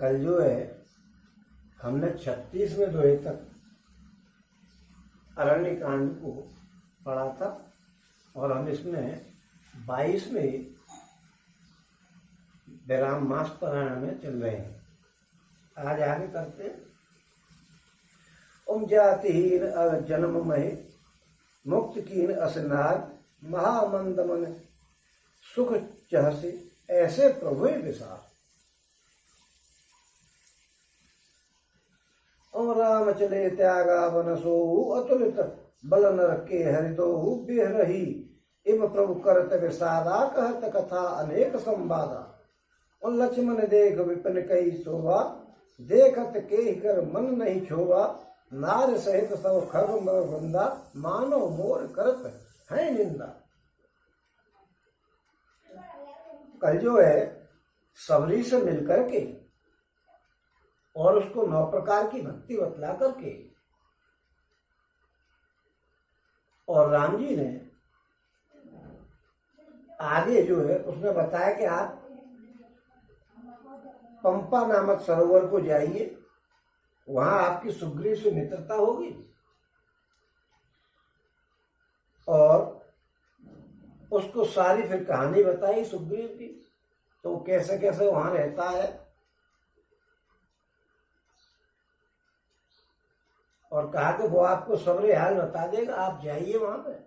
कल जो है हमने 36वें दोहे तक अरण्य कांड को पढ़ा था और हम इसमें 22वें विराम मास पारायण में चल रहे हैं। आज आगे करते हैं। जातिहीन जन्म महे मुक्त कीन असनार महामंद मन सुख चहसे ऐसे प्रभु विसार। और राम चले त्यागा वन सोहु अतुलित बल नर के हरिदोहु बेहरही इम प्रभु करत विषादा कहत कथा अनेक संवादा। और लक्ष्मण देख विपिन कई शोभा देखत के कर मन नहीं छोवा। नार सहित सब खग मर बंदा मानो मोर करत है निंदा। कल जो है सबरी से मिलकर के और उसको 9 प्रकार की भक्ति बतला करके और राम जी ने आगे जो है उसने बताया कि आप पंपा नामक सरोवर को जाइए, वहां आपकी सुग्रीव से मित्रता होगी और उसको सारी फिर कहानी बताई सुग्रीव की, तो कैसे कैसे वहां रहता है और कहा कि वो आपको सबरे हाल बता देगा, आप जाइए वहां पे।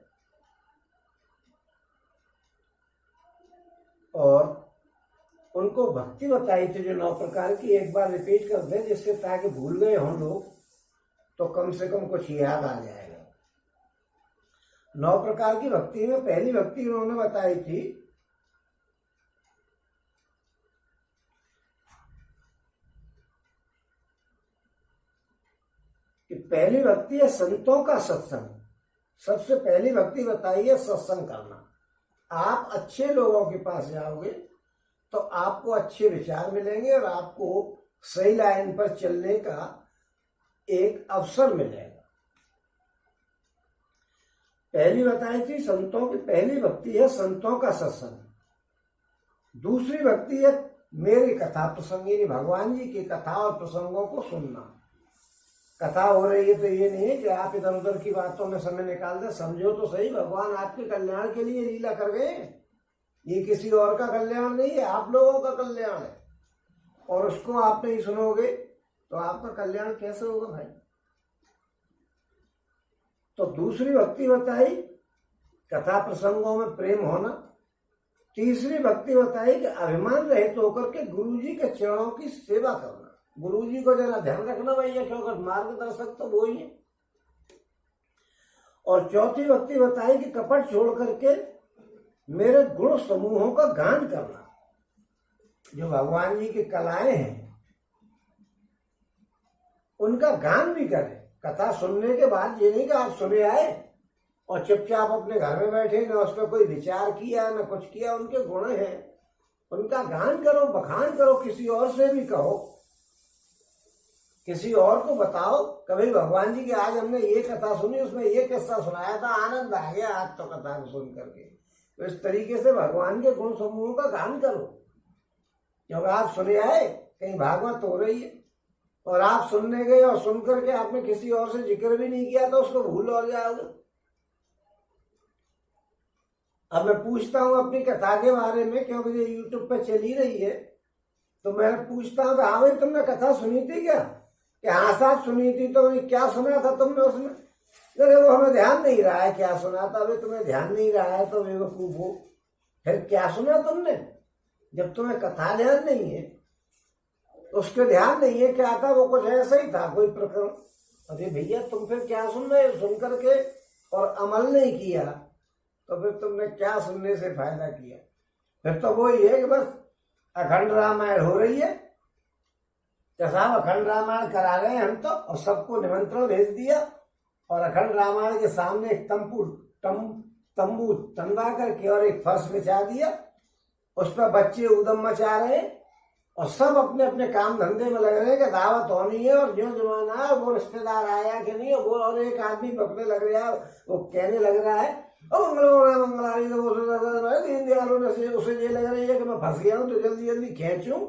और उनको भक्ति बताई थी जो 9 प्रकार की, एक बार रिपीट कर दे जिससे ताकि भूल गए हों लोग तो कम से कम कुछ याद आ जाएगा। 9 प्रकार की भक्ति में पहली भक्ति उन्होंने बताई थी कि पहली भक्ति है संतों का सत्संग। सबसे पहली भक्ति बताई है सत्संग करना। आप अच्छे लोगों के पास जाओगे तो आपको अच्छे विचार मिलेंगे और आपको सही लाइन पर चलने का एक अवसर मिलेगा। पहली बताई थी संतों की पहली भक्ति है संतों का सत्संग। दूसरी भक्ति है मेरी कथा प्रसंगिनी, भगवान जी की कथा और प्रसंगों को सुनना। कथा हो रही है तो ये नहीं है कि आप इधर उधर की बातों में समय निकाल दे। समझो तो सही, भगवान आपके कल्याण के लिए लीला कर गए। ये किसी और का कल्याण नहीं है, आप लोगों का कल्याण है और उसको आप नहीं सुनोगे तो आपका कल्याण कैसे होगा भाई। तो दूसरी भक्ति बताई कथा प्रसंगों में प्रेम होना। तीसरी भक्ति बताई कि अभिमान रहित होकर के गुरु जी के चरणों की सेवा करना। गुरु जी को जरा ध्यान रखना भैया, क्योंकि मार्गदर्शक तो वो ही है। और चौथी भक्ति बताई कि कपट छोड़ करके मेरे गुण समूहों का गान करना। जो भगवान जी की कलाएं हैं उनका गान भी करें। कथा सुनने के बाद ये नहीं कि आप सुने आए और चुपचाप अपने घर में बैठे, न उस पर कोई विचार किया न कुछ किया। उनके गुण हैं, उनका गान करो, बखान करो, किसी और से भी कहो, किसी और को बताओ। कभी भगवान जी की आज हमने ये कथा सुनी, उसमें ये किस्सा सुनाया था, आनंद आ गया आज तो कथा को सुन करके। तो इस तरीके से भगवान के गुण समूहों का गान करो। क्योंकि आप सुने आए कहीं भागवत हो रही है और आप सुनने गए और सुन करके आपने किसी और से जिक्र भी नहीं किया तो उसको भूल और जाओगे। अब मैं पूछता हूं अपनी कथा के बारे में, क्योंकि ये यूट्यूब पे चली रही है, तो मैं पूछता हूँ हाँ भाई तुमने कथा सुनी थी क्या? कि हाँ साहब सुनी थी। तो क्या सुना था तुमने उसमें? अरे वो हमें ध्यान नहीं रहा है क्या सुना था। अभी तुम्हें ध्यान नहीं रहा है तो बेवकूफ हो। फिर क्या सुना तुमने? जब तुम्हें कथा ध्यान नहीं है, उसके ध्यान नहीं है क्या था, वो कुछ ऐसा ही था कोई प्रकरण। अरे भैया तुम फिर क्या सुन रहे हो? सुन करके और अमल नहीं किया तो फिर तुमने क्या सुनने से फायदा किया? फिर तो वो ही है कि बस अखंड रामायण हो रही है, साहब अखंड रामायण करा रहे हैं हम तो, और सबको निमंत्रण भेज दिया और अखंड रामायण के सामने एक तंबू तंबा करके और एक फर्श बिछा दिया, उस पर बच्चे उदम मचा रहे हैं और सब अपने अपने काम धंधे में लग रहे हैं कि दावत होनी है और जो जमाना है वो रिश्तेदार आया कि नहीं, वो और एक आदमी पकड़ने लग रहा है, वो कहने लग रहा है मंगलारी दीन दयालों ने उसे ये लग रही है कि मैं फंस गया हूँ तो जल्दी जल्दी खींचूं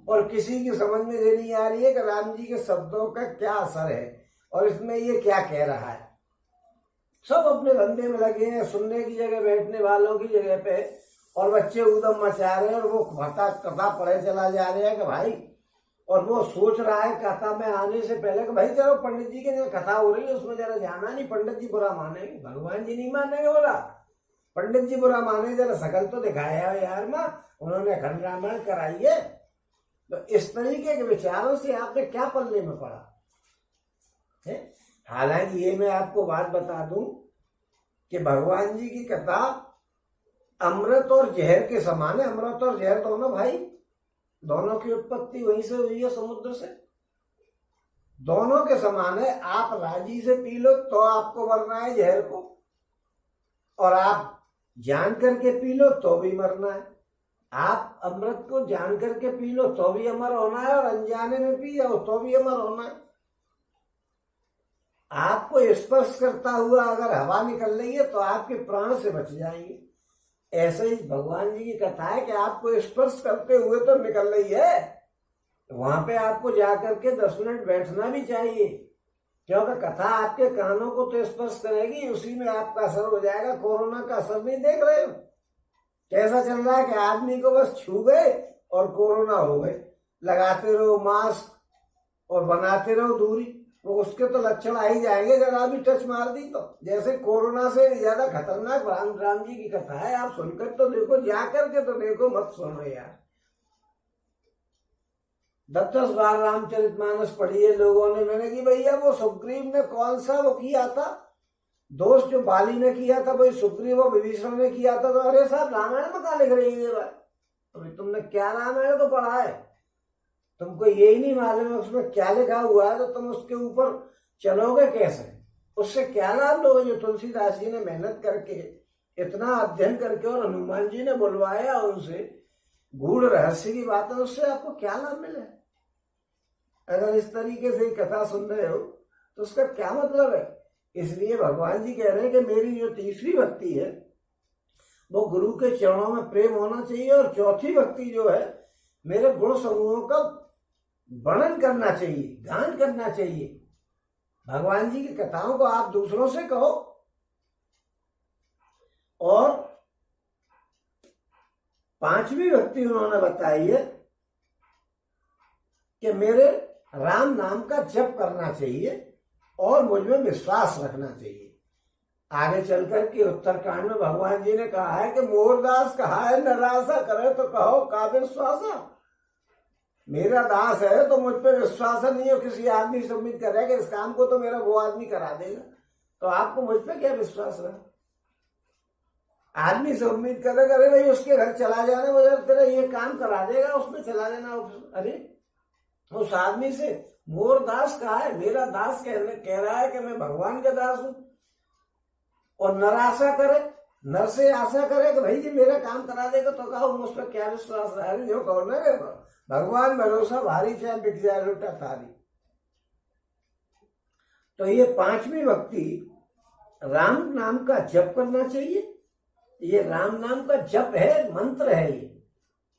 और किसी की समझ में ये नहीं आ रही है कि राम जी के शब्दों का क्या असर है और इसमें ये क्या कह रहा है। सब अपने धंधे में लगे हैं, सुनने की जगह बैठने वालों की जगह पे, और बच्चे उदम मचा रहे हैं और वो कथा पढ़े चला जा रहे हैं कि भाई, और वो सोच रहा है कथा में आने से पहले कि भाई चलो पंडित जी की जो कथा हो रही है उसमें जरा जाना नहीं, पंडित जी बुरा मानेंगे, भगवान जी नहीं मानेंगे। बोला पंडित जी बुरा माने, जरा शकल तो दिखाया है यार माँ, उन्होंने खंड रामायण कराई है। तो इस तरीके के विचारों से आपने क्या पल्ले में पड़ा है। हालांकि ये मैं आपको बात बता दूं कि भगवान जी की कथा अमृत और जहर के समान है। अमृत और जहर दोनों भाई, दोनों की उत्पत्ति वहीं से हुई है, समुद्र से, दोनों के समान है। आप राजी से पी लो तो आपको मरना है जहर को, और आप जान करके पी लो तो भी मरना है। आप अमृत को जान करके पी लो तो भी अमर होना है, और अनजाने में पी जाओ तो भी अमर होना है। आपको स्पर्श करता हुआ अगर हवा निकल रही है तो आपके प्राण से बच जाएंगे। ऐसे ही भगवान जी की कथा है कि आपको स्पर्श करते हुए तो निकल रही है, वहां पे आपको जाकर के 10 मिनट बैठना भी चाहिए, क्योंकि कथा आपके कानों को तो स्पर्श करेगी, उसी में आपका असर हो जाएगा। कोरोना का असर नहीं देख रहे हो कैसा चल रहा है कि आदमी को बस छू गए और कोरोना हो गए। लगाते रहो मास्क और बनाते रहो दूरी, वो उसके तो लक्षण आ ही जाएंगे जरा भी टच मार दी तो। जैसे कोरोना से ज्यादा खतरनाक राम जी की कथा है, आप सुनकर तो देखो, जा करके तो देखो, मत सुनो यार। 10-10 बार रामचरितमानस पढ़ी है लोगों ने। मैंने कि भैया वो सुग्रीव ने कौन सा वो किया था दोस्त, जो बाली ने किया था वही सुग्रीव और विभीषण ने किया था। तो अरे साहब रामायण में कहा लिख रही है भाई, अभी तुमने क्या रामायण तो पढ़ा है, तुमको यही नहीं मालूम है उसमें क्या लिखा हुआ है, तो तुम उसके ऊपर चलोगे कैसे, उससे क्या लाभ लोगे। जो तुलसीदास जी ने मेहनत करके इतना अध्ययन करके और हनुमान जी ने बुलवाया उनसे गूढ़ रहस्य की बात है, उससे आपको क्या लाभ मिले। अगर इस तरीके से कथा सुन रहे हो तो उसका क्या मतलब है। इसलिए भगवान जी कह रहे हैं कि मेरी जो तीसरी भक्ति है वो गुरु के चरणों में प्रेम होना चाहिए, और चौथी भक्ति जो है मेरे गुण समूहों का वर्णन करना चाहिए, गान करना चाहिए। भगवान जी की कथाओं को आप दूसरों से कहो। और पांचवी भक्ति उन्होंने बताई है कि मेरे राम नाम का जप करना चाहिए और मुझ में विश्वास रखना चाहिए। आगे चलकर के उत्तरकांड में भगवान जी ने कहा है कि मोरदास कहा है निराशा करे तो कहो का विश्वासा। मेरा दास है तो मुझ पे विश्वास नहीं हो, किसी आदमी से उम्मीद कर रहा है कि इस काम को तो मेरा वो आदमी करा देगा, तो आपको मुझ पे क्या विश्वास रहा। आदमी से उम्मीद कर रहे भाई उसके घर चला जाना, वो तेरा ये काम करा देगा, उसमें चला जाना। अरे उस आदमी से मोर दास कहा है, मेरा दास कह रहा है कि मैं भगवान का दास हूं। और नराशा करे, नर से आशा करे कि भाई जी मेरा काम करा देगा, तो कहो मुझ पर क्या विश्वास रहा है। जो कहो ना भगवान भरोसा भारी चाहे बिक जाए लुटा थारी। तो ये पांचवी भक्ति राम नाम का जप करना चाहिए। ये राम नाम का जप है, मंत्र है ये,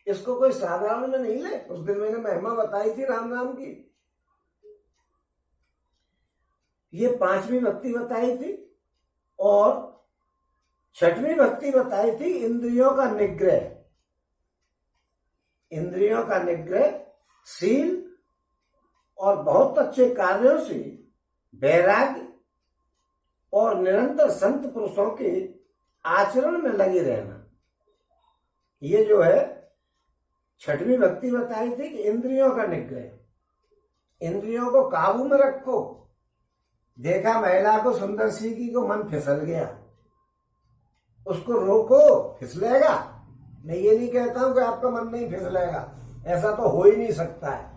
इसको कोई साधारण में नहीं ले। उस दिन मैंने महिमा बताई थी राम नाम की, ये पांचवी भक्ति बताई थी। और छठवीं भक्ति बताई थी इंद्रियों का निग्रह। इंद्रियों का निग्रह, शील और बहुत अच्छे कार्यों से वैराग्य और निरंतर संत पुरुषों के आचरण में लगे रहना। ये जो है छठवीं भक्ति बताई थी कि इंद्रियों का निग्रह, इंद्रियों को काबू में रखो। देखा महिला को सुंदर सी की को मन फिसल गया, उसको रोको, फिसलेगा। मैं ये नहीं कहता हूं कि आपका मन नहीं फिसलेगा, ऐसा तो हो ही नहीं सकता है।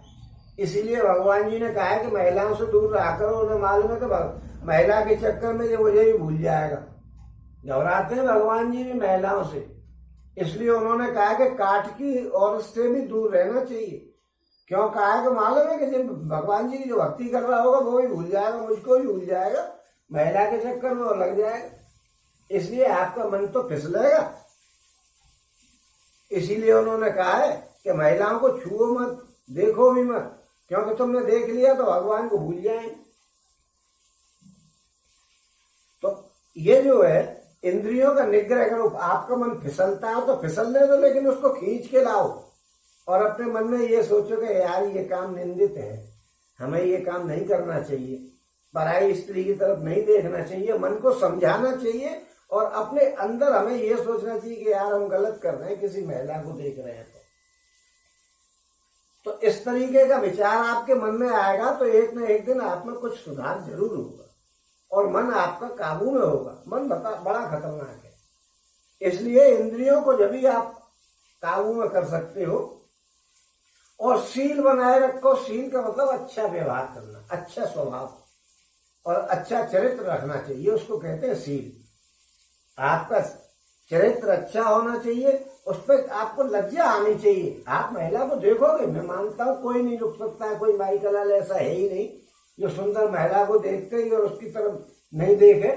इसीलिए भगवान जी ने कहा है कि महिलाओं से दूर रहा करो। उन्हें मालूम है कि महिला के चक्कर में जो मुझे भी भूल जाएगा। घबराते हैं भगवान जी भी महिलाओं से, इसलिए उन्होंने कहा कि काट की औरत से भी दूर रहना चाहिए। क्यों कहा है कि मालूम है कि जब भगवान जी की जो भक्ति कर रहा होगा वो भी भूल जाएगा, मुझको भी भूल जाएगा, महिला के चक्कर में वो लग जाएगा। इसलिए आपका मन तो फिसलेगा। इसीलिए उन्होंने कहा है कि महिलाओं को छुओ मत, देखो भी मत, क्योंकि तुमने देख लिया तो भगवान को भूल जाए। तो ये जो है इंद्रियों का निग्रह करो। आपका मन फिसलता है तो फिसलने दो, लेकिन उसको खींच के लाओ और अपने मन में ये सोचो कि यार ये काम निंदित है, हमें ये काम नहीं करना चाहिए, पराई स्त्री की तरफ नहीं देखना चाहिए। मन को समझाना चाहिए और अपने अंदर हमें ये सोचना चाहिए कि यार हम गलत कर रहे हैं, किसी महिला को देख रहे हैं। तो इस तरीके का विचार आपके मन में आएगा तो एक न एक दिन आप में कुछ सुधार जरूर होगा और मन आपका काबू में होगा। मन बड़ा खतरनाक है, इसलिए इंद्रियों को जब भी आप काबू में कर सकते हो। और शील बनाए रखो। शील का मतलब अच्छा व्यवहार करना, अच्छा स्वभाव और अच्छा चरित्र रखना चाहिए, उसको कहते हैं शील। आपका चरित्र अच्छा होना चाहिए, उस पर आपको लज्जा आनी चाहिए। आप महिला को देखोगे, मैं मानता हूं कोई नहीं रुक सकता है, कोई माई का लाल ऐसा है ही नहीं जो सुंदर महिला को देखते ही और उसकी तरफ नहीं देखे।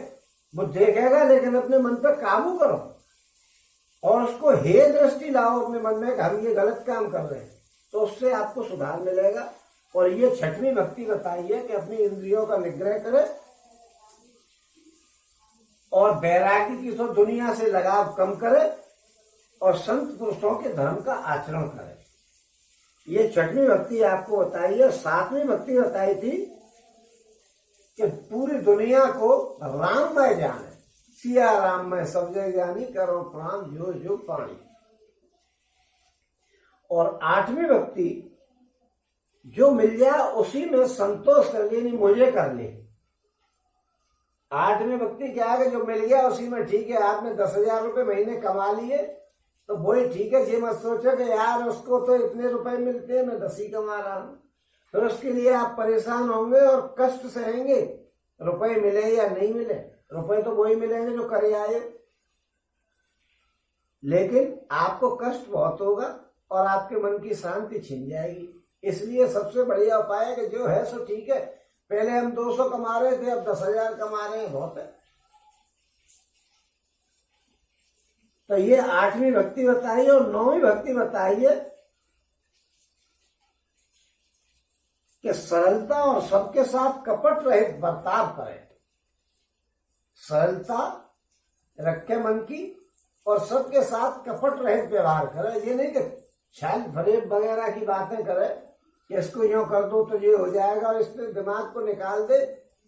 वो देखेगा, लेकिन अपने मन पर काबू करो और उसको हे दृष्टि लाओ अपने मन में कि हम ये गलत काम कर रहे हैं, तो उससे आपको सुधार मिलेगा। और ये छठवीं भक्ति बताई है कि अपनी इंद्रियों का निग्रह करे और वैराग्य की तो दुनिया से लगाव कम करे और संत पुरुषों के धर्म का आचरण करे। ये छठवीं भक्ति आपको बताई है। सातवीं भक्ति बताई थी कि पूरी दुनिया को राममय जाने, सिया राम में सब जग जानी, करो प्राण जो जो पानी। और आठवीं भक्ति जो मिल जाए उसी में संतोष कर ले, नहीं मुझे कर ले। आठवीं भक्ति क्या है कि जो मिल गया उसी में ठीक है। आपने 10,000 रुपए महीने कमा लिए तो वही ठीक है। ये मत सोचो कि यार उसको तो इतने रुपए मिलते हैं, मैं 10 ही कमा रहा हूं। फिर उसके लिए आप परेशान होंगे और कष्ट सहेंगे, रुपए मिले या नहीं मिले। रुपए तो वही मिलेंगे जो करे आए, लेकिन आपको कष्ट बहुत होगा और आपके मन की शांति छिन जाएगी। इसलिए सबसे बढ़िया उपाय है कि जो है सो ठीक है। पहले हम 200 कमा रहे थे, अब 10,000 कमा रहे हैं, बहुत है। तो ये आठवीं भक्ति बताई है। और नौवीं भक्ति बताई है कि सरलता और सबके साथ कपट रहित बर्ताव करें। सरलता रखे मन की और सबके साथ कपट रहित व्यवहार करे। ये नहीं कि छल फरेब वगैरह की बातें करे कि इसको यूं कर दो तो ये हो जाएगा और इसमें दिमाग को निकाल दे।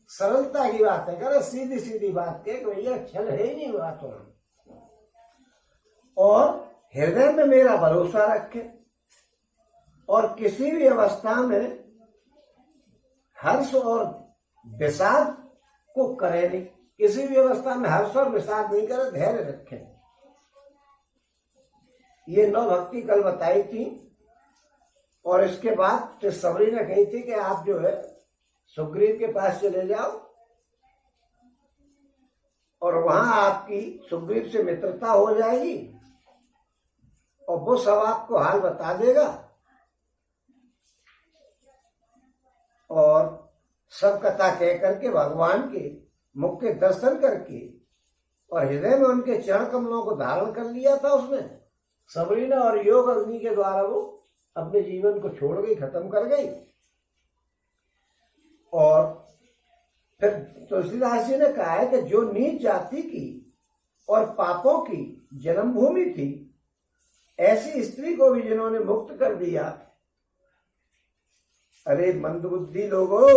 सरलता की बातें करे, सीधी सीधी बात के, भैया छल है ही नहीं बातों में। और हृदय में मेरा भरोसा रखे और किसी भी अवस्था में हर्ष और विषाद को करे नहीं। किसी भी अवस्था में हर्ष और विषाद नहीं करे, धैर्य रखे। ये 9 भक्ति कल बताई थी। और इसके बाद सबरी ने कही थी कि आप जो है सुग्रीव के पास चले जाओ और वहां आपकी सुग्रीव से मित्रता हो जाएगी और वो सब आपको हाल बता देगा और सब कथा कह करके भगवान के मुख के दर्शन करके और हृदय में उनके चरण कमलों को धारण कर लिया था उसने सबरी ने। और योग अग्नि के द्वारा वो अपने जीवन को छोड़ गई, खत्म कर गई। और फिर तुलसीदास जी ने कहा है कि जो नीच जाति की और पापों की जन्मभूमि थी, ऐसी स्त्री को भी जिन्होंने मुक्त कर दिया। अरे मंदबुद्धि लोगों,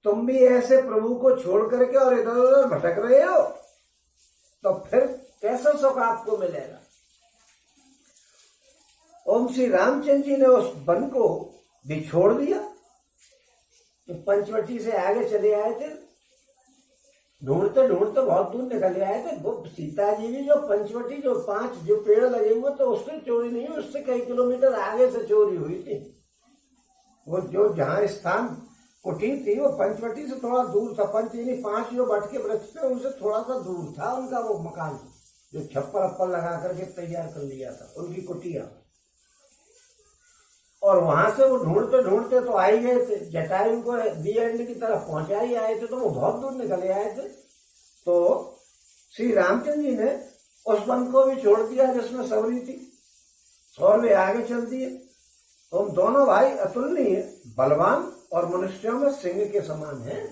तुम भी ऐसे प्रभु को छोड़ करके और इधर उधर भटक रहे हो, तो फिर कैसा सुख आपको मिलेगा। ओम श्री रामचंद्र जी ने उस वन को भी छोड़ दिया, तो पंचवटी से आगे चले आए थे। ढूंढते ढूंढते बहुत दूर निकल आए थे। वो सीता जी भी जो पंचवटी जो 5 जो पेड़ लगे हुए तो उससे चोरी नहीं हुई, उससे कई किलोमीटर आगे से चोरी हुई थी। वो जो जहाँ स्थान कुटी थी वो पंचवटी से थोड़ा दूर था। 5 जो बट के वृक्ष थे उनसे थोड़ा सा दूर था उनका वो मकान, जो छप्पर अप्पर लगा करके तैयार कर लिया था, उनकी कुटिया। और वहां से वो ढूंढते ढूंढते तो आ ही गए थे, जटायु को बी एंड की तरफ पहुंचा ही आए थे, तो वो बहुत दूर निकले आए थे। तो श्री रामचंद्र जी ने उस वन को भी छोड़ दिया जिसमें सबरी थी और वे आगे चल दिए। तो दोनों भाई अतुलनीय, बलवान और मनुष्यों में सिंह के समान हैं।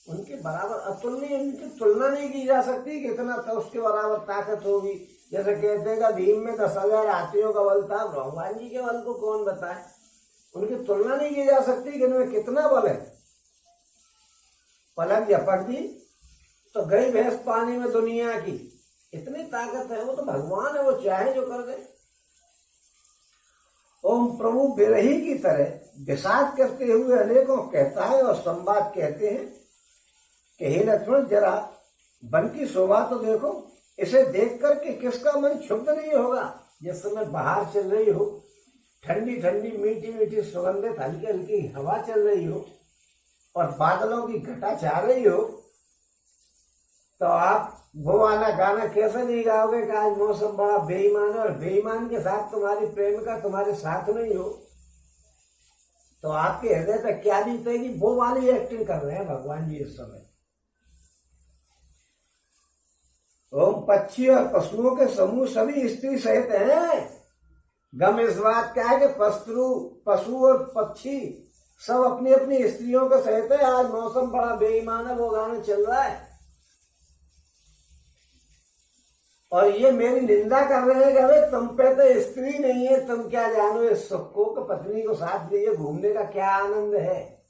उनके बराबर अतुलनीय, उनकी तुलना नहीं की जा सकती कि इतना तो उसके बराबर ताकत होगी। जैसे कहते हैं भीम में 10,000 हाथियों का बल था, भगवान जी के बल को कौन बताए। उनकी तुलना नहीं की जा सकती कि इनमें कितना बल है। पलक झपक दी तो गई भैंस पानी में दुनिया की। इतनी ताकत है, वो तो भगवान है, वो चाहे जो कर दे। ओम प्रभु बिरही की तरह विषाद करते हुए अनेकों कहता है और संवाद कहते हैं कि हे लक्ष्मण, जरा वन की शोभा तो देखो, इसे देख करके किसका मन क्षुब्ध नहीं होगा। जिस समय बाहर चल रही हो, ठंडी ठंडी मीठी मीठी सुगंधित हल्की हल्की हवा चल रही हो और बादलों की घटा छा रही हो, तो आप वो वाला गाना कैसे नहीं गाओगे कि आज मौसम बड़ा बेईमान है और बेईमान के साथ तुम्हारी प्रेमिका तुम्हारे साथ नहीं हो, तो आपके हृदय पे क्या बीतेगी। वो वाली एक्टिंग कर रहे हैं भगवान जी इस समय। ओम पक्षी और पशुओं के समूह सभी स्त्री सहित हैं। गम इस बात का है कि पशु और पक्षी सब अपनी अपनी स्त्रियों के सहित है। आज मौसम बड़ा बेईमान है, वो गाना चल रहा है और ये मेरी निंदा कर रहे हैं कि अरे तुम पे तो स्त्री नहीं है, तुम क्या जानो इस सुख को कि पत्नी को साथ लिए घूमने का क्या आनंद है।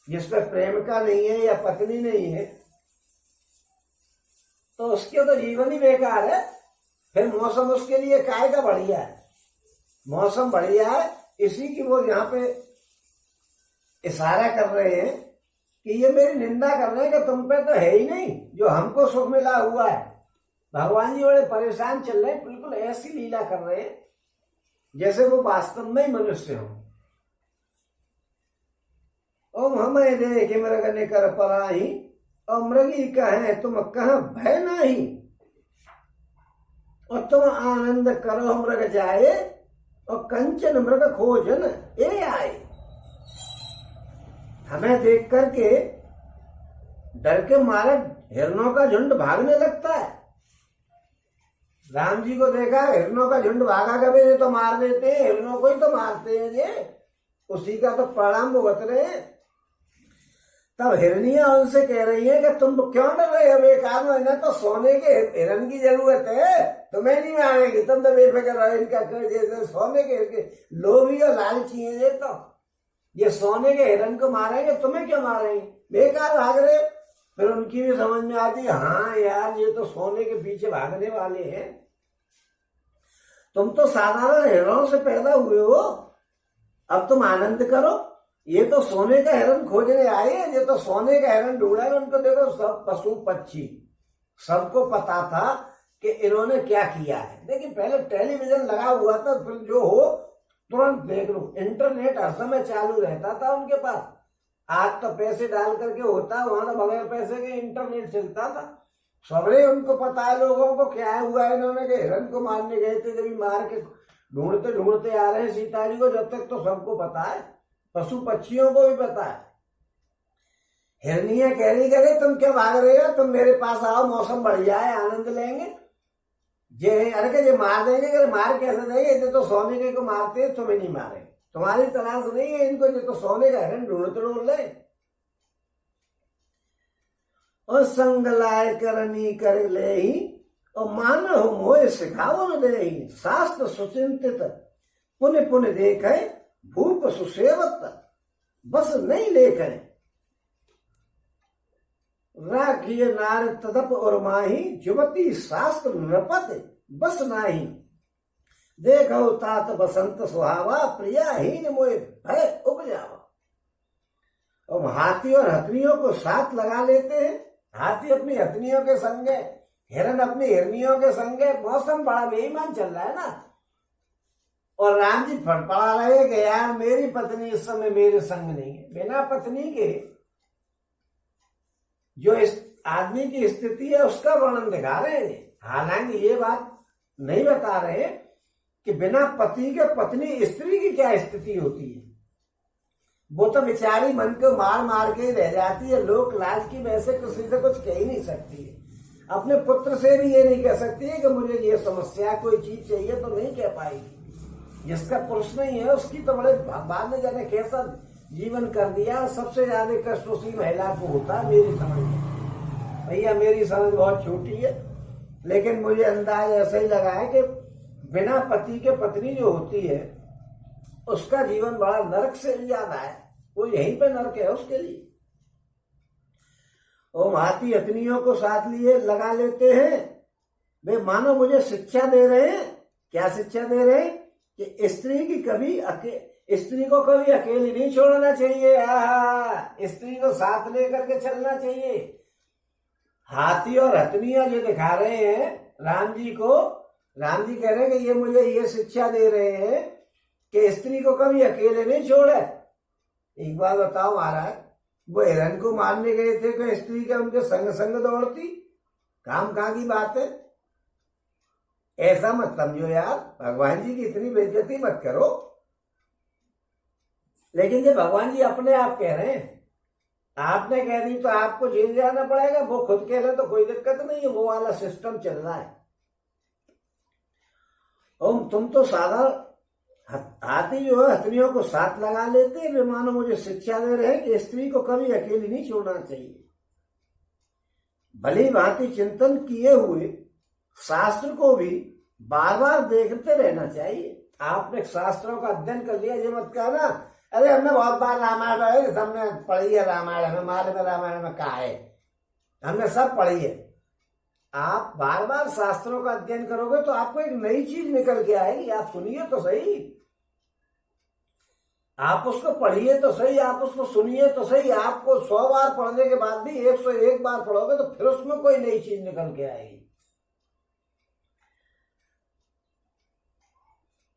जिसपे प्रेमिका नहीं है या पत्नी नहीं है तो उसके तो जीवन ही बेकार है। फिर मौसम उसके लिए काय का बढ़िया है। मौसम बढ़िया है, इसी की वो यहाँ पे इशारा कर रहे हैं कि ये मेरी निंदा कर रहे हैं कि तुम पे तो है ही नहीं जो हमको सुख मिला हुआ है। भगवान जी बड़े परेशान चल रहे हैं, बिल्कुल ऐसी लीला कर रहे हैं जैसे वो वास्तव में ही मनुष्य हो। ओम हमें देख मृग निकर पराही और मृगी कहे तुम कह भय नहीं, और तुम आनंद करो मृग जाए और कंचन मृग खोजन ए आए। हमें देख करके डर के मारे हिरणों का झुंड भागने लगता है। राम जी को देखा, हिरणों का झुंड भागा, कभी ये तो मार देते हैं, हिरणों को ही तो मारते हैं, ये उसी का तो परिणाम भुगत रहे हैं। तब हिरनियां उनसे कह रही हैं कि तुम क्यों डर रहे हो, बेकार में, इन्हें तो सोने के हिरन की जरूरत है, तुम्हें नहीं मारेगी, तुम तो बेफिक्र रहो। इनका जैसे सोने के लोभी और लालची है ये सोने के हिरन को मारेंगे, तुम्हें क्यों मारेंगे, बेकार भाग रहे। फिर उनकी भी समझ में आती है, हाँ यार ये तो सोने के पीछे भागने वाले हैं, तुम तो साधारण हिरणों से पैदा हुए हो, अब तुम आनंद करो। ये तो सोने का हिरन खोजने आए हैं, ये तो सोने का हिरन ढूंढा है। उनको देखो, सब पशु पक्षी सबको पता था कि इन्होंने क्या किया है। लेकिन पहले टेलीविजन लगा हुआ था, फिर जो हो तुरंत देख लो। इंटरनेट हर समय चालू रहता था उनके पास। आज तो पैसे डाल करके होता, वहां तो बगैर पैसे के इंटरनेट चलता था। सबरे उनको पता है लोगों को क्या हुआ है इन्होंने, कि हिरन को मारने गए थे, जब मार के ढूंढते ढूंढते आ रहे हैं सीता जी को, जब तक तो सबको पता है, पशु पक्षियों को भी पता है। हिरनियां कह रही करे तुम क्यों भाग रहे हो, तुम मेरे पास आओ, मौसम बढ़िया है, आनंद लेंगे। अरे मार देंगे, अरे मार कैसे देंगे, ये तो सोने के को मारते हैं, तुम्हें नहीं मारे, तुम्हारी तलाश नहीं है इनको, ये तो सोने का हिरन ढूंढते ढूंढ ले। और संग लाए करनी कर ले ही और मानव मोह सिखाओ न दे ही। शास्त्र सुचिंतित पुण्य पुण्य देखे भूप सुसेवत बस नहीं लेखे। राखिय नार तदप और माही जुवती शास्त्र नृपत बस नाही। देखो तात बसंत सुहावा प्रियाहीन मोए भय उपजावा। और हाथी और हथनियों को साथ लगा लेते हैं। हाथी अपनी हथनियों के संगे, हिरन अपनी हिरनियों के संगे। मौसम बड़ा बेईमान चल रहा है ना। और राम जी फड़फड़ा रहे कि यार मेरी पत्नी इस समय मेरे संग नहीं है। बिना पत्नी के जो इस आदमी की स्थिति है उसका वर्णन दिखा रहे हैं। हालांकि ये बात नहीं बता रहे कि बिना पति के पत्नी स्त्री की क्या स्थिति होती है। वो तो बेचारी मन को मार मार के रह जाती है। लोक लाज की वैसे किसी से कुछ कह ही नहीं सकती है। अपने पुत्र से भी ये नहीं कह सकती है कि मुझे ये समस्या कोई चीज चाहिए, तो नहीं कह पाएगी। जिसका पुरुष नहीं है उसकी तो बड़े बाद में जाने कैसा जीवन कर दिया। सबसे ज्यादा कष्ट उसी महिला को होता है मेरी समझ में। भैया मेरी समझ बहुत छोटी है, लेकिन मुझे अंदाज ऐसा ही लगा है कि बिना पति के पत्नी जो होती है उसका जीवन बड़ा नरक से ज्यादा है। वो यहीं पे नरक है उसके लिए। वो हाथी हथनियों को साथ लिए लगा लेते हैं। वे मानो मुझे शिक्षा दे रहे हैं। क्या शिक्षा दे रहे हैं? कि स्त्री को कभी अकेली नहीं छोड़ना चाहिए। स्त्री को साथ लेकर के चलना चाहिए। हाथी और हथनियां जो दिखा रहे हैं राम जी को, राम जी कह रहे हैं कि ये मुझे ये शिक्षा दे रहे हैं कि स्त्री को कभी अकेले नहीं छोड़े। एक बार बताओ महाराज, वो हिरण को मारने गए थे कि स्त्री के उनके संग संग दौड़ती? काम कहाँ की बात है। ऐसा मत समझो यार, भगवान जी की इतनी बेइज्जती मत करो। लेकिन जब भगवान जी अपने आप कह रहे हैं, आपने कह दी तो आपको जेल जाना पड़ेगा। वो खुद कह रहे तो कोई दिक्कत नहीं है, वो वाला सिस्टम चल रहा है। और तुम तो साधारण हाथी जो है हथनियों को साथ लगा लेते हैं। वे मानो मुझे शिक्षा दे रहे हैं कि स्त्री को कभी अकेली नहीं छोड़ना चाहिए। भली भांति चिंतन किए हुए शास्त्र को भी बार बार देखते रहना चाहिए। आपने शास्त्रों का अध्ययन कर लिया, ये मत कहना अरे हमने बहुत बार रामायण पढ़ी, हमने पढ़ी है रामायण, हमें मालूम है रामायण में क्या है, हमने सब पढ़ी है। आप बार बार शास्त्रों का अध्ययन करोगे तो आपको एक नई चीज निकल के आएगी। आप सुनिए तो सही, आप उसको पढ़िए तो सही, आप उसको सुनिए तो सही। आपको 100 बार पढ़ने के बाद भी 101 बार पढ़ोगे तो फिर उसमें कोई नई चीज निकल के आएगी।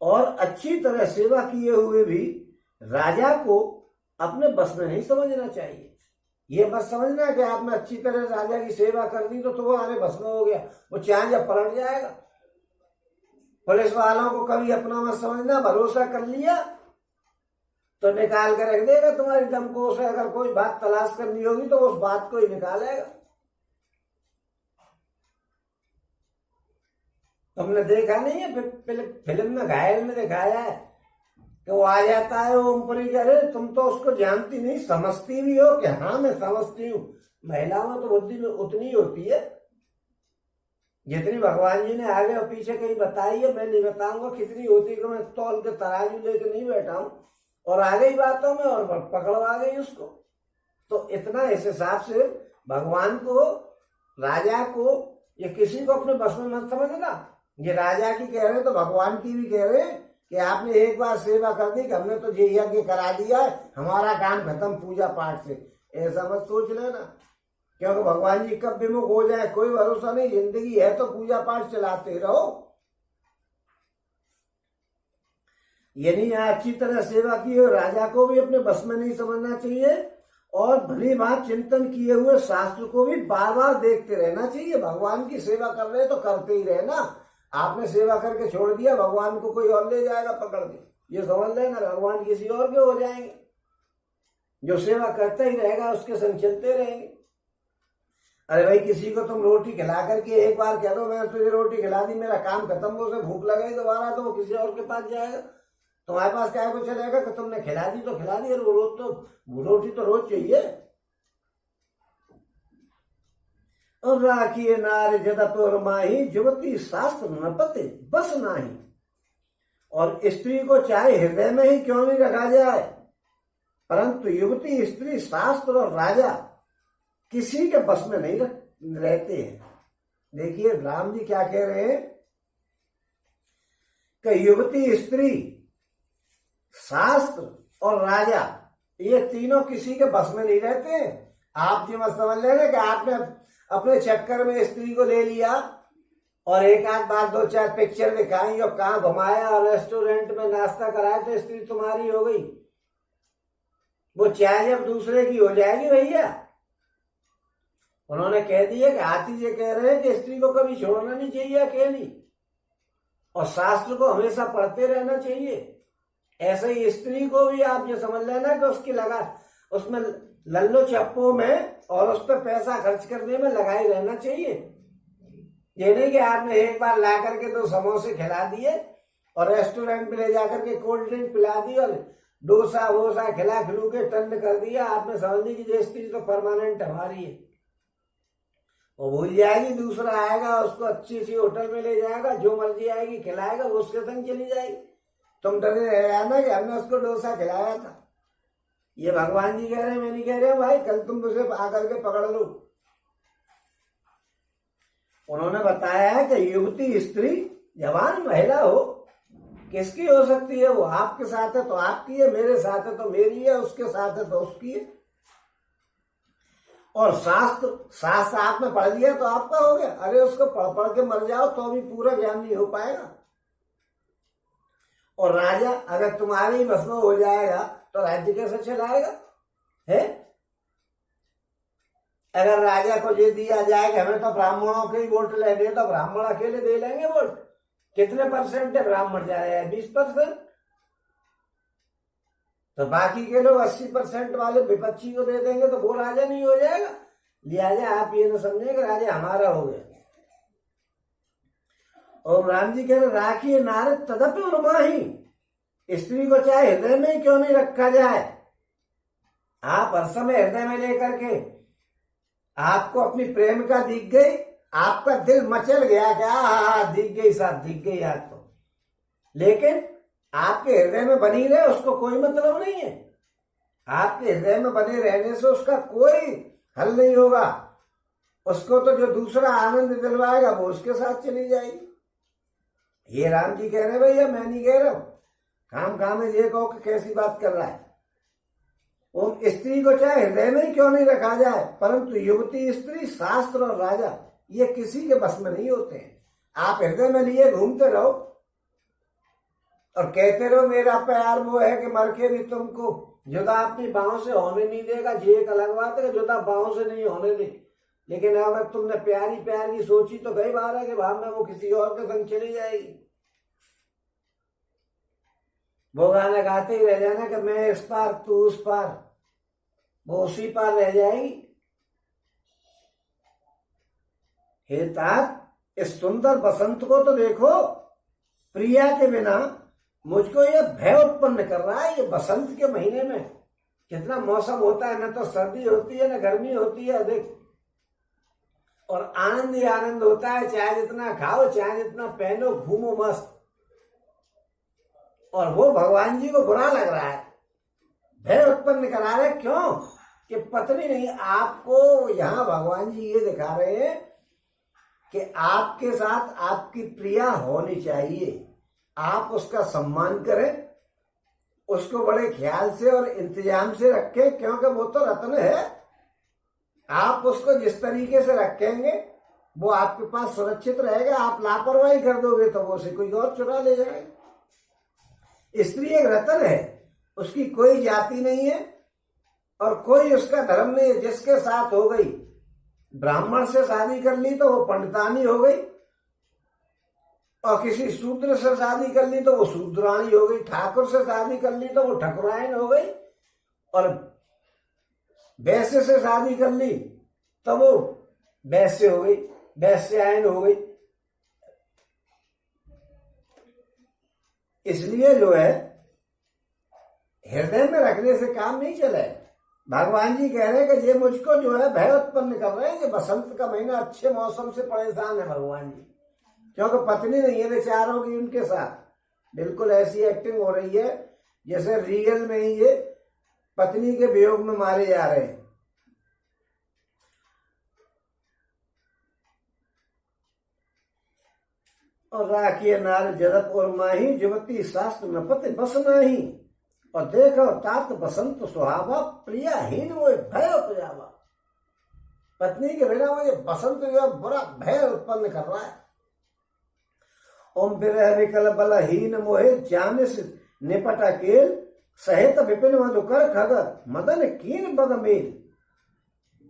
और अच्छी तरह सेवा किए हुए भी राजा को अपने बस में नहीं समझना चाहिए। ये मत समझना कि आपने अच्छी तरह राजा की सेवा कर दी तो वो हमारे बस में हो गया, वो चाहे जब पलट जाएगा। पुलिस वालों को कभी अपना मत समझना। भरोसा कर लिया तो निकाल कर रख देगा तुम्हारी दमकोश है। अगर कोई बात तलाश करनी होगी तो उस बात को ही निकालेगा। तुमने देखा नहीं है फिल्म में घायल में दिखाया है कि वो आ जाता है ओमपुरी करे, तुम तो उसको जानती नहीं, समझती भी हो कि हाँ मैं समझती हूँ। महिलाओं में तो बुद्धि में उतनी होती है जितनी भगवान जी ने आगे और पीछे कहीं बताई है। मैं नहीं बताऊंगा कितनी होती कि मैं तौल के तराजू लेके नहीं बैठा हूं और आ गई बातों में और पकड़वा गई उसको। तो इतना इस हिसाब से भगवान को, राजा को, ये किसी को अपने बस में मत समझना। ये राजा की कह रहे तो भगवान की भी कह रहे कि आपने एक बार सेवा कर दी कि हमने तो ये यज्ञ करा दिया है, हमारा काम खत्म पूजा पाठ से। ऐसा मत सोच लेना, क्योंकि भगवान जी कब विमुख हो जाए कोई भरोसा नहीं। जिंदगी है तो पूजा पाठ चलाते रहो। यानी अच्छी तरह सेवा की हो, राजा को भी अपने बस में नहीं समझना चाहिए। और भली बात चिंतन किए हुए शास्त्र को भी बार बार देखते रहना चाहिए। भगवान की सेवा कर रहे तो करते ही रहना। आपने सेवा करके छोड़ दिया, भगवान को कोई और ले जाएगा पकड़ के, ये समझ लेना। भगवान किसी और के हो जाएंगे। जो सेवा करता ही रहेगा उसके संग चलते रहेंगे। अरे भाई किसी को तुम रोटी खिला करके एक बार कह दो मैं तुझे रोटी खिला दी, मेरा काम खत्म, हो उसे भूख लगेगी दोबारा तो वो किसी और के पास जाएगा। तुम्हारे पास क्या कुछ चलेगा कि तुमने खिला दी तो खिला दी, और वो रोज तो रोटी तो रोज चाहिए। और राखिए नार जदप और माही, जुवती शास्त्र न पते बस नाही। और स्त्री को चाहे हृदय में ही क्यों नहीं रखा जाए, परंतु युवती, स्त्री, शास्त्र और राजा किसी के बस में नहीं रहते हैं। देखिए राम जी क्या कह रहे हैं कि युवती, स्त्री, शास्त्र और राजा ये तीनों किसी के बस में नहीं रहते। आप जी मत समझ लेना कि आपने अपने चक्कर में स्त्री को ले लिया और एक आध बार 2-4 पिक्चर दिखाई और कहाँ घुमाया और रेस्टोरेंट में नाश्ता कराया तो स्त्री तुम्हारी हो गई। वो चाहे जब दूसरे की हो जाएगी भैया। उन्होंने कह दिया कि हाथी जी कह रहे हैं कि स्त्री को कभी छोड़ना नहीं चाहिए अकेली, और शास्त्र को हमेशा पढ़ते रहना चाहिए। ऐसे ही स्त्री को भी आप ये समझ लेना कि उसकी लगा उसमें लल्लो चप्पो में और उस पर पैसा खर्च करने में लगाए रहना चाहिए। ये नहीं कि आपने एक बार ला करके 2 समोसे खिला दिए और रेस्टोरेंट में ले जाकर के कोल्ड ड्रिंक पिला दी और डोसा वोसा खिला खिलू के टंड कर दिया, आपने समझ ली कि ये स्त्री तो परमानेंट हमारी है। वो भूल जाएगी, दूसरा आएगा उसको अच्छी सी होटल में ले जाएगा, जो मर्जी आएगी खिलाएगा, वो उसके संग चली जाएगी। तुम डरे रह जाना कि हमने उसको डोसा खिलाया था। ये भगवान जी कह रहे हैं, मैं नहीं कह रहा भाई, कल तुम उसे आकर के पकड़ लो। उन्होंने बताया है कि युवती स्त्री जवान महिला हो, किसकी हो सकती है? वो आपके साथ है तो आपकी है, मेरे साथ है तो मेरी है, उसके साथ है तो उसकी है। और शास्त्र आपने पढ़ लिया तो आपका हो गया। अरे उसको पढ़ पढ़ के मर जाओ तो भी पूरा ज्ञान नहीं हो पाएगा। और राजा अगर तुम्हारे ही बस में हो जाएगा तो राज्य कैसे चलाएगा है? अगर राजा को ये दिया जाए कि हमें तो ब्राह्मणों के ही वोट लेने, तो ब्राह्मण अकेले दे लेंगे वोट? कितने परसेंट है ब्राह्मण जा रहे हैं? 20%। तो बाकी के लोग 80% वाले विपक्षी को दे देंगे तो वो राजा नहीं हो जाएगा। लिहाजा आप ये न समझे कि राजा हमारा हो गया। और राम जी कह रहे राखी नारे तदपि उन्माही, स्त्री को चाहे हृदय में ही क्यों नहीं रखा जाए। आप हर समय हृदय में लेकर के, आपको अपनी प्रेम का दिख गई, आपका दिल मचल गया क्या? हाँ दिख गई साहब, दिख गई आज तो, लेकिन आपके हृदय में बनी रहे उसको कोई मतलब नहीं है। आपके हृदय में बने रहने से उसका कोई हल नहीं होगा। उसको तो जो दूसरा आनंद दिलवाएगा वो उसके साथ चली जाएगी। ये राम जी कह रहे भैया, मैं नहीं कह रहा हूं। काम में ये कहो कि कैसी बात कर रहा है। वो स्त्री को चाहे हृदय में ही क्यों नहीं रखा जाए, परंतु युवती स्त्री शास्त्र और राजा ये किसी के बस में नहीं होते हैं। आप हृदय में लिए घूमते रहो और कहते रहो मेरा प्यार वो है कि मर के भी तुमको जुदा अपनी बाहों से होने नहीं देगा। ये एक अलग बात है कि जुदा बाहों से नहीं होने दे, लेकिन अगर तुमने प्यारी प्यार की सोची तो कई बार है कि भाव में वो किसी और के संग चली जाएगी। वो गाना गाते ही रह जाना कि मैं इस पार तू उस पार, वो उसी पार रह जाएगी। हे तात, इस सुंदर बसंत को तो देखो, प्रिया के बिना मुझको ये भय उत्पन्न कर रहा है। ये बसंत के महीने में कितना मौसम होता है, न तो सर्दी होती है न गर्मी होती है अधिक, और आनंद ही आनंद होता है। चाहे जितना खाओ, चाहे जितना पहनो, घूमो मस्त। और वो भगवान जी को बुरा लग रहा है, भय उत्पन्न करा रहे। क्यों? कि पत्नी नहीं। आपको यहाँ भगवान जी ये दिखा रहे हैं कि आपके साथ आपकी प्रिया होनी चाहिए। आप उसका सम्मान करें, उसको बड़े ख्याल से और इंतजाम से रखें, क्योंकि वो तो रत्न है। आप उसको जिस तरीके से रखेंगे वो आपके पास सुरक्षित रहेगा। आप लापरवाही कर दोगे तो वो उसे कोई और चुरा ले जाएगा। स्त्री एक रत्न है, उसकी कोई जाति नहीं है और कोई उसका धर्म नहीं है। जिसके साथ हो गई, ब्राह्मण से शादी कर ली तो वो पंडितानी हो गई, और किसी शूद्र से शादी कर ली तो वो शूद्राणी हो गई, ठाकुर से शादी कर ली तो वो ठकुरायन हो गई, और वैश्य से शादी कर ली तो वो वैश्य हो गई, वैश्यायन हो गई। इसलिए जो है हृदय में रखने से काम नहीं चले। भगवान जी कह रहे हैं कि ये मुझको जो है भय उत्पन्न कर रहे हैं कि बसंत का महीना अच्छे मौसम से परेशान है भगवान जी, क्योंकि पत्नी नहीं है बेचारों की उनके साथ। बिल्कुल ऐसी एक्टिंग हो रही है जैसे रियल में ही ये पत्नी के वियोग में मारे जा रहे हैं। और राखिए नार जरत और माही, युवती शास्त्र न पति बस नाही। और देखो तात बसंत सुहावा, प्रियाहीन वो भय उपजावा। पत्नी के बिना मुझे बसंत जो बुरा भय उत्पन्न कर रहा है। ओम विरह विकल बलहीन मोहे, जानिस निपट अकेल, सहित विपिन मधुकर खगर, मदन कीन बग मेल।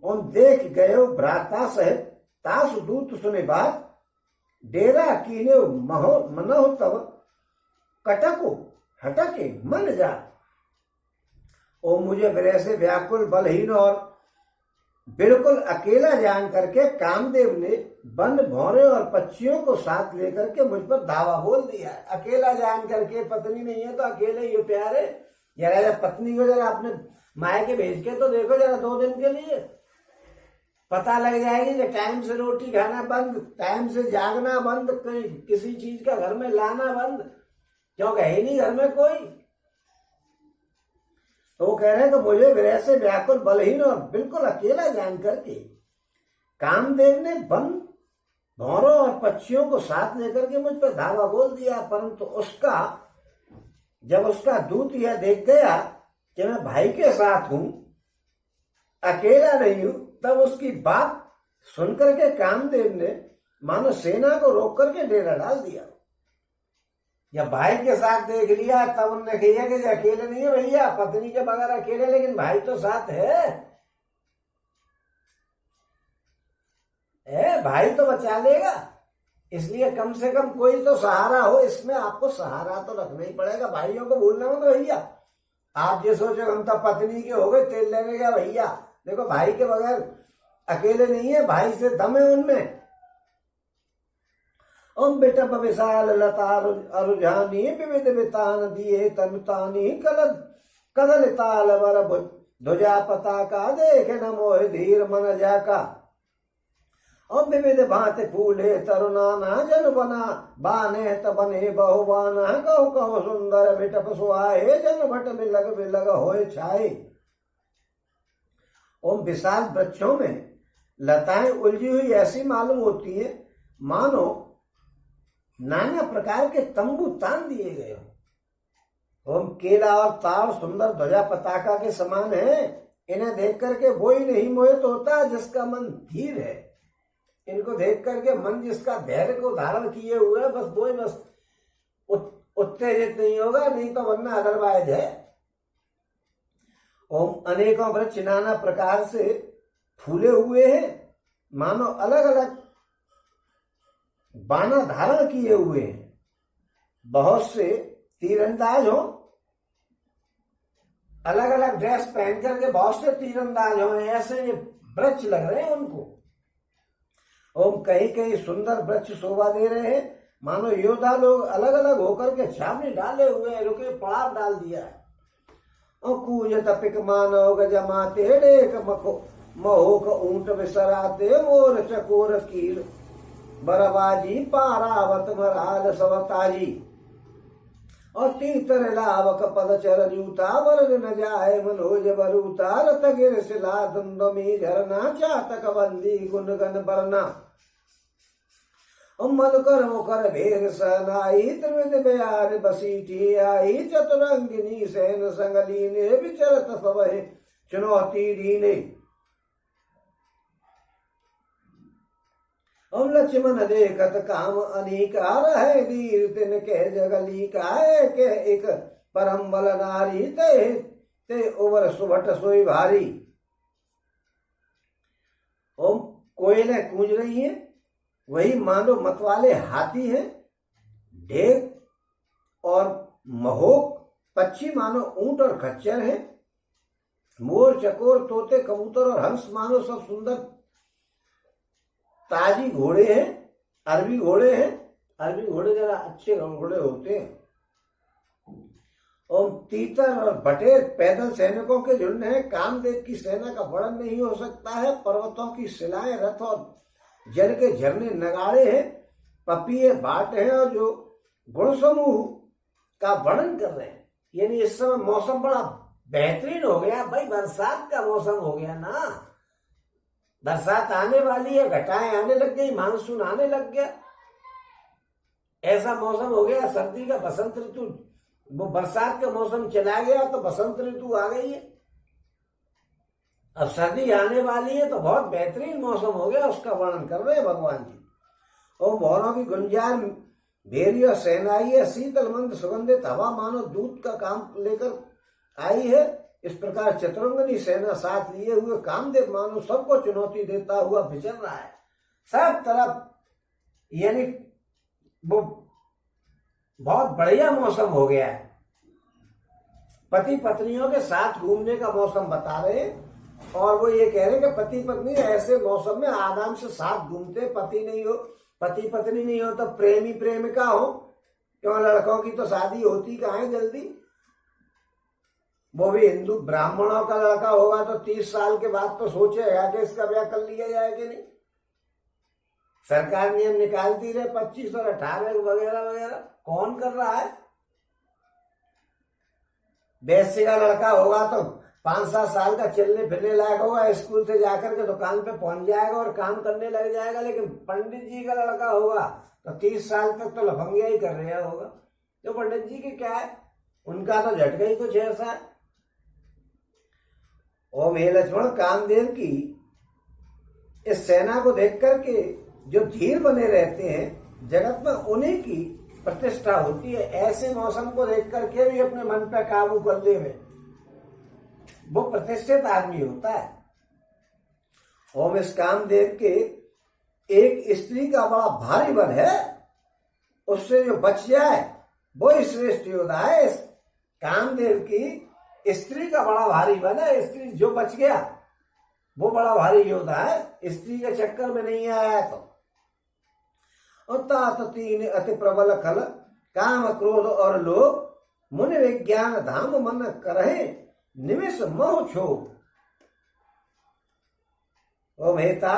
ओम देख गयो भ्राता सहित, तासु दूत सुने बात, डेरा कीने मनोह तब, कटको हटके मन जा। ओ मुझे विरह से व्याकुल, बलहीन और बिल्कुल अकेला जान करके कामदेव ने वन भौरे और पक्षियों को साथ लेकर के मुझ पर धावा बोल दिया। अकेला जान करके, पत्नी नहीं है तो अकेले ही प्यारे, जरा पत्नी को जरा अपने मायके भेज के तो देखो जरा 2 दिन के लिए, पता लग जाएगी कि टाइम से रोटी खाना बंद, टाइम से जागना बंद, किसी चीज का घर में लाना बंद, क्योंकि है ही नहीं घर में कोई। तो वो कह रहे हैं कि मुझे विरह से व्याकुल, बलहीन और बिल्कुल अकेला जान करके कामदेव ने वन भौरों और पक्षियों को साथ लेकर के मुझ पर धावा बोल दिया। परंतु जब उसका दूत यह देख गया कि मैं भाई के साथ हूं, अकेला नहीं हूं, तब उसकी बात सुनकर के कामदेव ने मानो सेना को रोक करके डेरा डाल दिया। या भाई के साथ देख लिया तब उन्होंने कहा कि अकेले नहीं है भैया, पत्नी के बगैर अकेले, लेकिन भाई तो साथ है, भाई तो बचा लेगा, इसलिए कम से कम कोई तो सहारा हो। इसमें आपको सहारा तो रखना ही पड़ेगा, भाइयों को भूलना मत भैया। आप ये सोचो हम तो पत्नी के हो गए तेल लेने गया, भैया देखो भाई के बगैर अकेले नहीं है, भाई से दम है उनमें। ओम बेटा विशाल लता अरुझानी विविध वितान दिए तनुतानी कदल ताल वर ध्वजा पताका देख न मोह धीर मन जाका। ओम विविध भांति फूले तरुणाना जन बना बाने तबने बहुबाना कहो कहो सुंदर बिटप सुहाए जन भट बिलग होए छाए। ओम विशाल वृक्षों में लताएं उलझी हुई ऐसी मालूम होती है मानो नाना प्रकार के तंबू तान दिए गए हो। ओम केला और ताड़ सुंदर ध्वजा पताका के समान है, इन्हें देख करके वो ही नहीं मोहित होता जिसका मन धीर है। इनको देख करके मन जिसका धैर्य को धारण किए हुए है, बस वो ही बस उत्तेजित नहीं होगा, नहीं तो वरना अदरवाइज है। ओम अनेकों वृक्ष नाना प्रकार से फूले हुए हैं, मानो अलग अलग बाना धारण किए हुए हैं। बहुत से तीरंदाज हो, अलग अलग ड्रेस पहन करके बहुत से तीरंदाज हो, ऐसे ये वृक्ष लग रहे हैं उनको। ओम कहीं कहीं सुंदर वृक्ष शोभा दे रहे हैं, मानो योद्धा लोग अलग अलग होकर के छावनी डाले हुए हैं, रुके पड़ाव डाल दिया है। कूजत पिक मानव गजमाते डेक महोक ऊंट विसराते मोर चकोर कीर बरबाजी पारावत मराल सवताजी। और तीतर लावक पद चर जूता वरद न जाए मनोज बरूता रत गिर सिला दुंदमी झरना चातक बंदी गुनगन बरना। मधुकर मुकर भेर सनाई त्रिविध ब्यार बसीठी आई चतुरंगिनी सैन संगलीने विचरत सबहे चुनौती दीने। ओम लक्ष्मण देखत काम अनेका रहे धीर तिन के जगली का के एक परम बल नारी ते उबर सुभट सोई भारी। ओम कोयलें कूंज रही हैं, वही मानो मतवाले हाथी हैं, ढेक और महोक पक्षी मानो ऊंट और खच्चर हैं, मोर चकोर तोते कबूतर और हंस मानो सब सुंदर ताजी घोड़े हैं, अरबी घोड़े हैं। अरबी घोड़े जरा अच्छे घोड़े होते हैं। और तीतर और बटेर पैदल सैनिकों के झुंड हैं। कामदेव की सेना का वर्णन नहीं हो सकता है। पर्वतों की शिलाएं, रथ और जल के झरने नगाड़े हैं, पपिये बाट हैं और जो गुण समूह का वर्णन कर रहे हैं। यानी इस समय मौसम बड़ा बेहतरीन हो गया भाई, बरसात का मौसम हो गया ना, बरसात आने वाली है, घटाएं आने लग गई, मानसून आने लग गया, ऐसा मौसम हो गया। सर्दी का बसंत ऋतु, वो बरसात का मौसम चला गया तो बसंत ऋतु आ गई है, अब सर्दी आने वाली है तो बहुत बेहतरीन मौसम हो गया, उसका वर्णन कर रहे हैं भगवान जी। और मोरों की गुंजार भेरी और सहनाई है, शीतल मंद सुगंधित हवा मानो दूध का काम लेकर आई है। इस प्रकार चतुरंगनी सेना साथ लिए हुए कामदेव मानो सबको चुनौती देता हुआ विचर रहा है सब तरफ। यानी वो बहुत बढ़िया मौसम हो गया है, पति पत्नियों के साथ घूमने का मौसम बता रहे हैं। और वो ये कह रहे हैं कि पति पत्नी ऐसे मौसम में आराम से साथ घूमते, पति पत्नी नहीं हो तो प्रेमी प्रेमिका हो, क्यों लड़कों की तो शादी होती कहाँ है जल्दी। वो भी हिंदू ब्राह्मणों का लड़का होगा तो 30 साल के बाद तो सोचेगा कि इसका ब्याह कर लिया जाए कि नहीं। सरकार नियम निकालती रहे 25 और 18 वगैरह वगैरह, कौन कर रहा है। वैश्य का लड़का होगा तो 5-7 साल का चलने फिरने लायक होगा, स्कूल से जाकर के दुकान पे पहुंच जाएगा और काम करने लग जाएगा। लेकिन पंडित जी का लड़का होगा तो 30 साल तक तो लफंगिया ही कर रहा होगा। तो पंडित जी के क्या है, उनका तो झटका ही कुछ ऐसा है। ओम हे लक्ष्मण, कामदेव की इस सेना को देख करके जो धीर बने रहते हैं जगत में, उन्हीं की प्रतिष्ठा होती है। ऐसे मौसम को देख करके भी अपने मन पे काबू कर ले में वो प्रतिष्ठित आदमी होता है। ओम, इस कामदेव के एक स्त्री का बड़ा भारी बल है, उससे जो बच जाए वो श्रेष्ठ योद्धा है। इस कामदेव की स्त्री का बड़ा भारी बल है, स्त्री जो बच गया वो बड़ा भारी योद्धा है, स्त्री के चक्कर में नहीं आया तो। तात 3 अति प्रबल खल, काम क्रोध और लोभ, मुनि विज्ञान धाम मन करहे, निमिष मोह छो। ओ मेहता,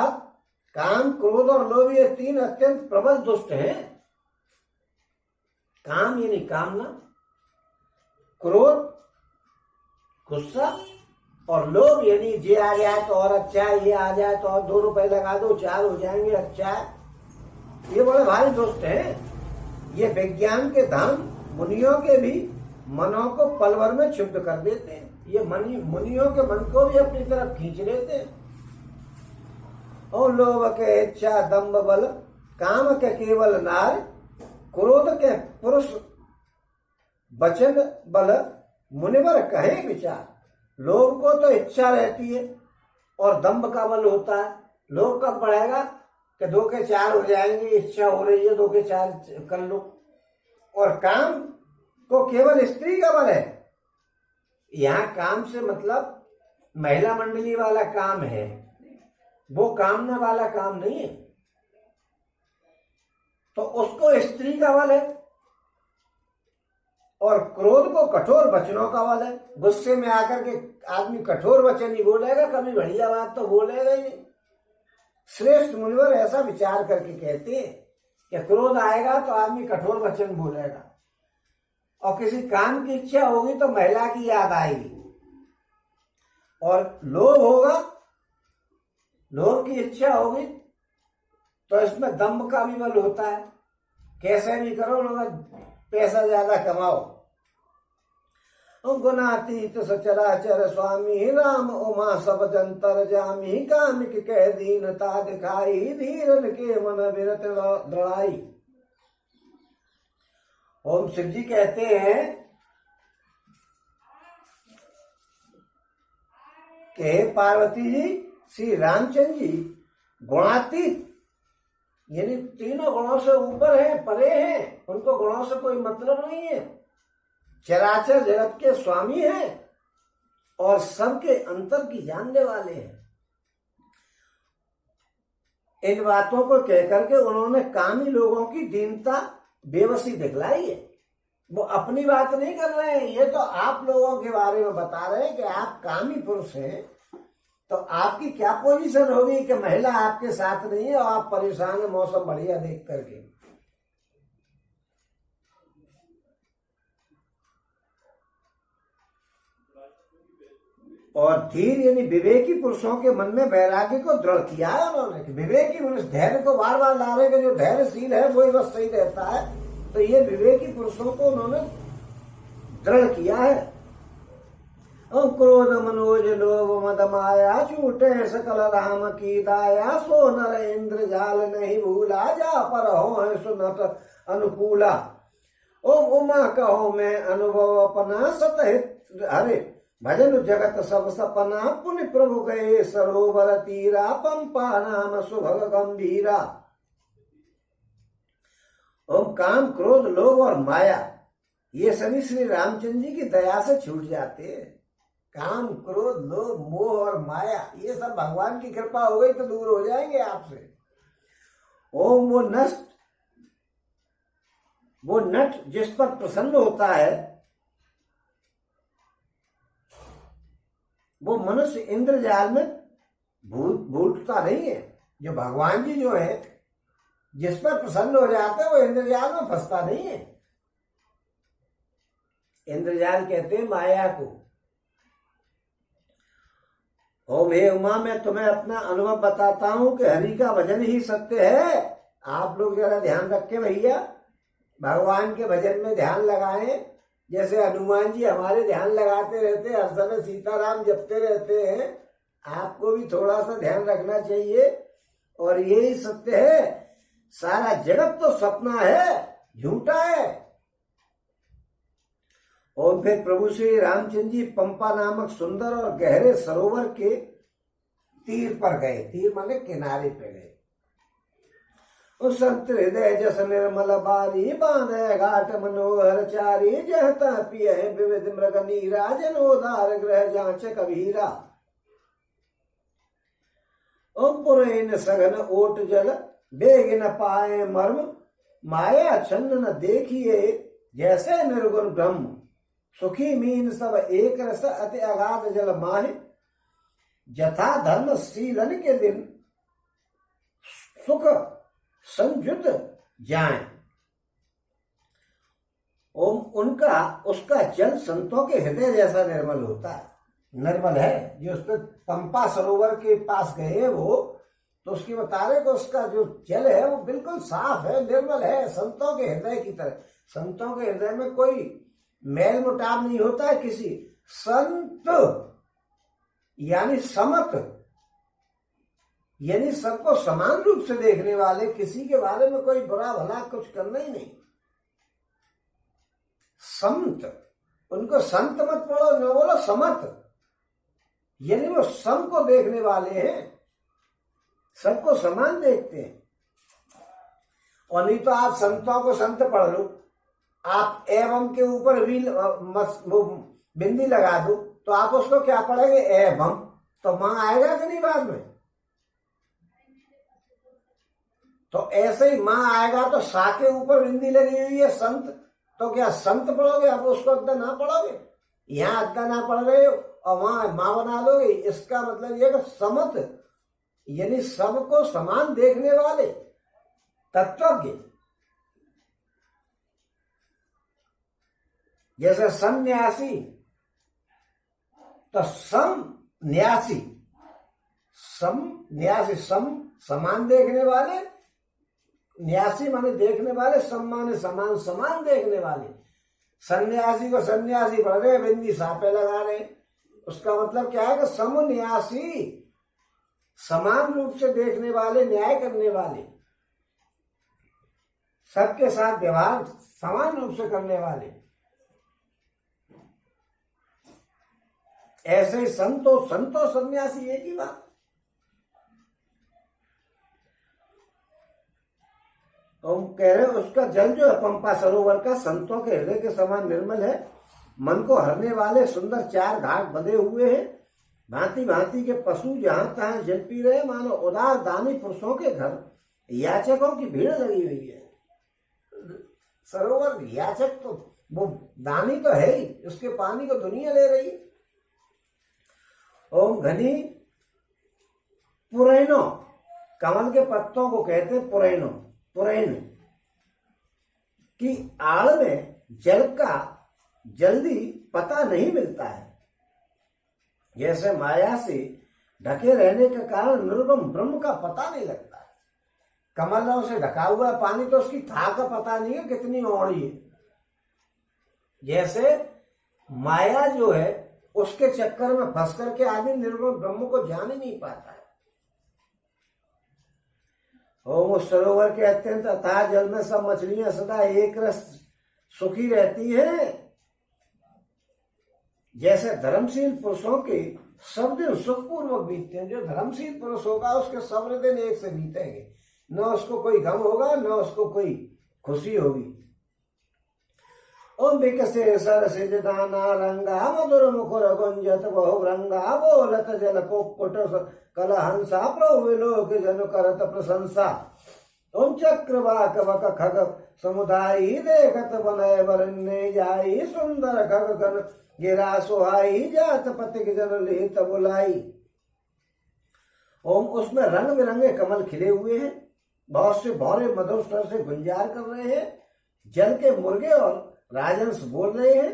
काम क्रोध और लोभ ये 3 अत्यंत प्रबल दुष्ट हैं। काम यानी कामना, क्रोध गुस्सा, और लोभ यानी ये आ जाए तो और अच्छा है, ये आ जाए तो और 2 रुपए लगा दो 4 हो जाएंगे, अच्छा है। ये बड़े भारी दोस्त हैं। ये विज्ञान के धाम मुनियों के भी मनों को पल भर में क्षुब्ध कर देते हैं। ये मुनियों के मन को भी अपनी तरफ खींच लेते हैं। और लोभ के इच्छा दम्भ बल, काम के केवल नार, क्रोध के पुरुष वचन बल, मुनिवर कहे विचार। लोभ को तो इच्छा रहती है और दम्भ का बल होता है। लोभ कब बढ़ेगा कि 2 के 4 हो जाएंगे, इच्छा हो रही है 2 के 4 कर लो। और काम को केवल स्त्री का बल है। यहाँ काम से मतलब महिला मंडली वाला काम है, वो कामना वाला काम नहीं है। तो उसको स्त्री का बल है। और क्रोध को कठोर वचनों का बल है। गुस्से में आकर के आदमी कठोर वचन ही बोलेगा, कभी बढ़िया बात तो बोलेगा ही नहीं। श्रेष्ठ मुनिवर ऐसा विचार करके कहते हैं कि क्रोध आएगा तो आदमी कठोर वचन बोलेगा, और किसी काम की इच्छा होगी तो महिला की याद आएगी। और लोभ होगा, लोभ की इच्छा होगी तो इसमें दम्भ का भी बल होता है। कैसे भी करो, लोग पैसा ज्यादा कमाओ। गुणातीत सचराचर स्वामी, राम उमा सब जंतर जामी, कामिक कह दीनता दिखाई, धीरन के मन विरत दृढ़ाई। ओम शिव जी कहते हैं कि पार्वती जी, श्री रामचंद्र जी गुणातीत यानी तीनों गुणों से ऊपर है, परे हैं, उनको गुणों से कोई मतलब नहीं है। चराचर जगत के स्वामी हैं और सबके अंतर की जानने वाले हैं। इन बातों को कहकर के उन्होंने कामी लोगों की दीनता बेबसी दिखलाई है। वो अपनी बात नहीं कर रहे हैं, ये तो आप लोगों के बारे में बता रहे हैं कि आप कामी पुरुष हैं, तो आपकी क्या पोजीशन होगी कि महिला आपके साथ नहीं है और आप परेशान है मौसम बढ़िया देख करके। और धीर यानी विवेकी पुरुषों के मन में वैराग्य को दृढ़ किया है उन्होंने। विवेकी पुरुष धैर्य को बार बार ला रहे हैं कि जो धैर्यशील है वही बस सही रहता है। तो ये विवेकी पुरुषों को उन्होंने दृढ़ किया है। क्रोध मनोज लोभ मद माया, छूटे सकल राम की दाया, सो नर इंद्र जाल नहीं भूला, जा पर हो है सुनत अनुकूला। ओम उमा कहो मैं अनुभव अपना, सतहित हरे भजन जगत सब सपना, पुण्य प्रभु गए सरोवर तीरा, पंपा नाम सुभग गंभीरा। ओम काम क्रोध लोभ और माया ये सभी श्री रामचंद्र जी की दया से छूट जाते हैं। काम, क्रोध, लोभ, मोह और माया, ये सब भगवान की कृपा हो गई तो दूर हो जाएंगे आपसे। ओम वो नट जिस पर प्रसन्न होता है, वो मनुष्य इंद्रजाल में भूलता नहीं है। जो भगवान जी जो है, जिस पर प्रसन्न हो जाते हैं, वो इंद्रजाल में फंसता नहीं है। इंद्रजाल कहते हैं माया को। ओम हे उमा, मैं तुम्हें अपना अनुभव बताता हूं कि हरि का भजन ही सत्य है। आप लोग जरा ध्यान रखें भैया, भगवान के भजन में ध्यान लगाएं। जैसे हनुमान जी हमारे ध्यान लगाते रहते, हर समय सीताराम जपते रहते हैं, आपको भी थोड़ा सा ध्यान रखना चाहिए। और यही सत्य है, सारा जगत तो सपना है, झूठा है। और फिर प्रभु श्री रामचंद्र जी पंपा नामक सुंदर और गहरे सरोवर के तीर पर गए। तीर माने किनारे पे गए। उस संत हृदय जस निर्मल बारी, बांधे घाट मनोहर चारी, जहता पिय विविध मृग नीरा, जनोदार ग्रह जांच कबीरा। ओम पुरैन सघन ओट जल, बेग न पाए मर्म, माया छन्न न देखिए, जैसे निर्गुण ब्रह्म। सुखी मीन सब एक रस, अति अगाध जल माहे, जथा धर्म शीलन के दिन, सुख संयुत जाए। ओम उसका जल संतों के हृदय जैसा निर्मल होता है, निर्मल है। जो उस पर पंपा सरोवर के पास गए वो, तो उसकी बता रहे कि उसका जो जल है वो बिल्कुल साफ है, निर्मल है, संतों के हृदय की तरह। संतों के हृदय में कोई मेल मुटाव नहीं होता है किसी। संत यानी समत, यानी सबको समान रूप से देखने वाले, किसी के बारे में कोई बुरा भला कुछ करना ही नहीं। समत, उनको संत मत पढ़ो, न बोलो समत, यानी वो सम को देखने वाले हैं, सबको समान देखते हैं। और नहीं तो आप संतों को संत पढ़ लो, आप एवं के ऊपर भी बिंदी लगा दो, तो आप उसको क्या पढ़ेंगे? एवं। तो मां आएगा कि नहीं बाद में? तो ऐसे ही मां आएगा तो सा के ऊपर बिंदी लगी हुई है संत, तो क्या संत पढ़ोगे? आप उसको अद्दा ना पढ़ोगे? यहां अद्दा ना पढ़ रहे हो और वहां मां बना लोगे। इसका मतलब यह कि समत यानी सबको समान देखने वाले, तत्वज्ञ। जैसे सन्यासी, तो सम न्यासी, सम समान देखने वाले, न्यासी माने देखने वाले, सम माने समान, समान देखने वाले। सन्यासी को सन्यासी पढ़ रहे, बिंदी सापे लगा रहे, उसका मतलब क्या है कि सम न्यासी, समान रूप से देखने वाले, न्याय करने वाले, सबके साथ व्यवहार समान रूप से करने वाले। ऐसे ही संतो सन्यासी एक ही बात। हम कह रहे हैं उसका जल जो है पंपा सरोवर का संतों के हृदय के समान निर्मल है। मन को हरने वाले सुंदर 4 घाट बंधे हुए हैं। भांति भांति के पशु जहां तहां जल पी रहे, मानो उदार दानी पुरुषों के घर याचकों की भीड़ लगी हुई है। सरोवर याचक तो वो दानी तो है ही, उसके पानी को दुनिया ले रही है। ओम घनी पुरैनो, कमल के पत्तों को कहते हैं पुरैनो, पुरैन की आड़ में जल का जल्दी पता नहीं मिलता है। जैसे माया से ढके रहने के कारण निर्गुण ब्रह्म का पता नहीं लगता है। कमलों से ढका हुआ पानी तो उसकी था का पता नहीं है कितनी औड़ी है। जैसे माया जो है उसके चक्कर में फंस करके आदमी निर्गुण ब्रह्म को जान ही नहीं पाता है। ओम सरोवर के अत्यंत अथाह जल में सब मछलियां सदा एक रस सुखी रहती हैं। जैसे धर्मशील पुरुषों के सब दिन सुखपूर्वक बीतते हैं। जो धर्मशील पुरुष होगा उसके सब दिन एक से बीतेंगे, न उसको कोई गम होगा न उसको कोई खुशी होगी। ओम विकसे सरसिज नाना रंगा मधुर मुखुर गुंजत बहु रंगा बोलत जल कुक्कुट कलहंसा प्रभु विलोक जन करत प्रशंसा। ओम चक्रवाक वक खग समुदायी देखत बनय बरन्ने जाई सुंदर खग गण गिरा सुहाई जात पतिक जन लेत बुलाई। ओम उसमें रंग बिरंगे कमल खिले हुए हैं, बहुत से भौरे मधुर स्वर से गुंजार कर रहे हैं, जल के मुर्गे और राजहंस बोल रहे हैं,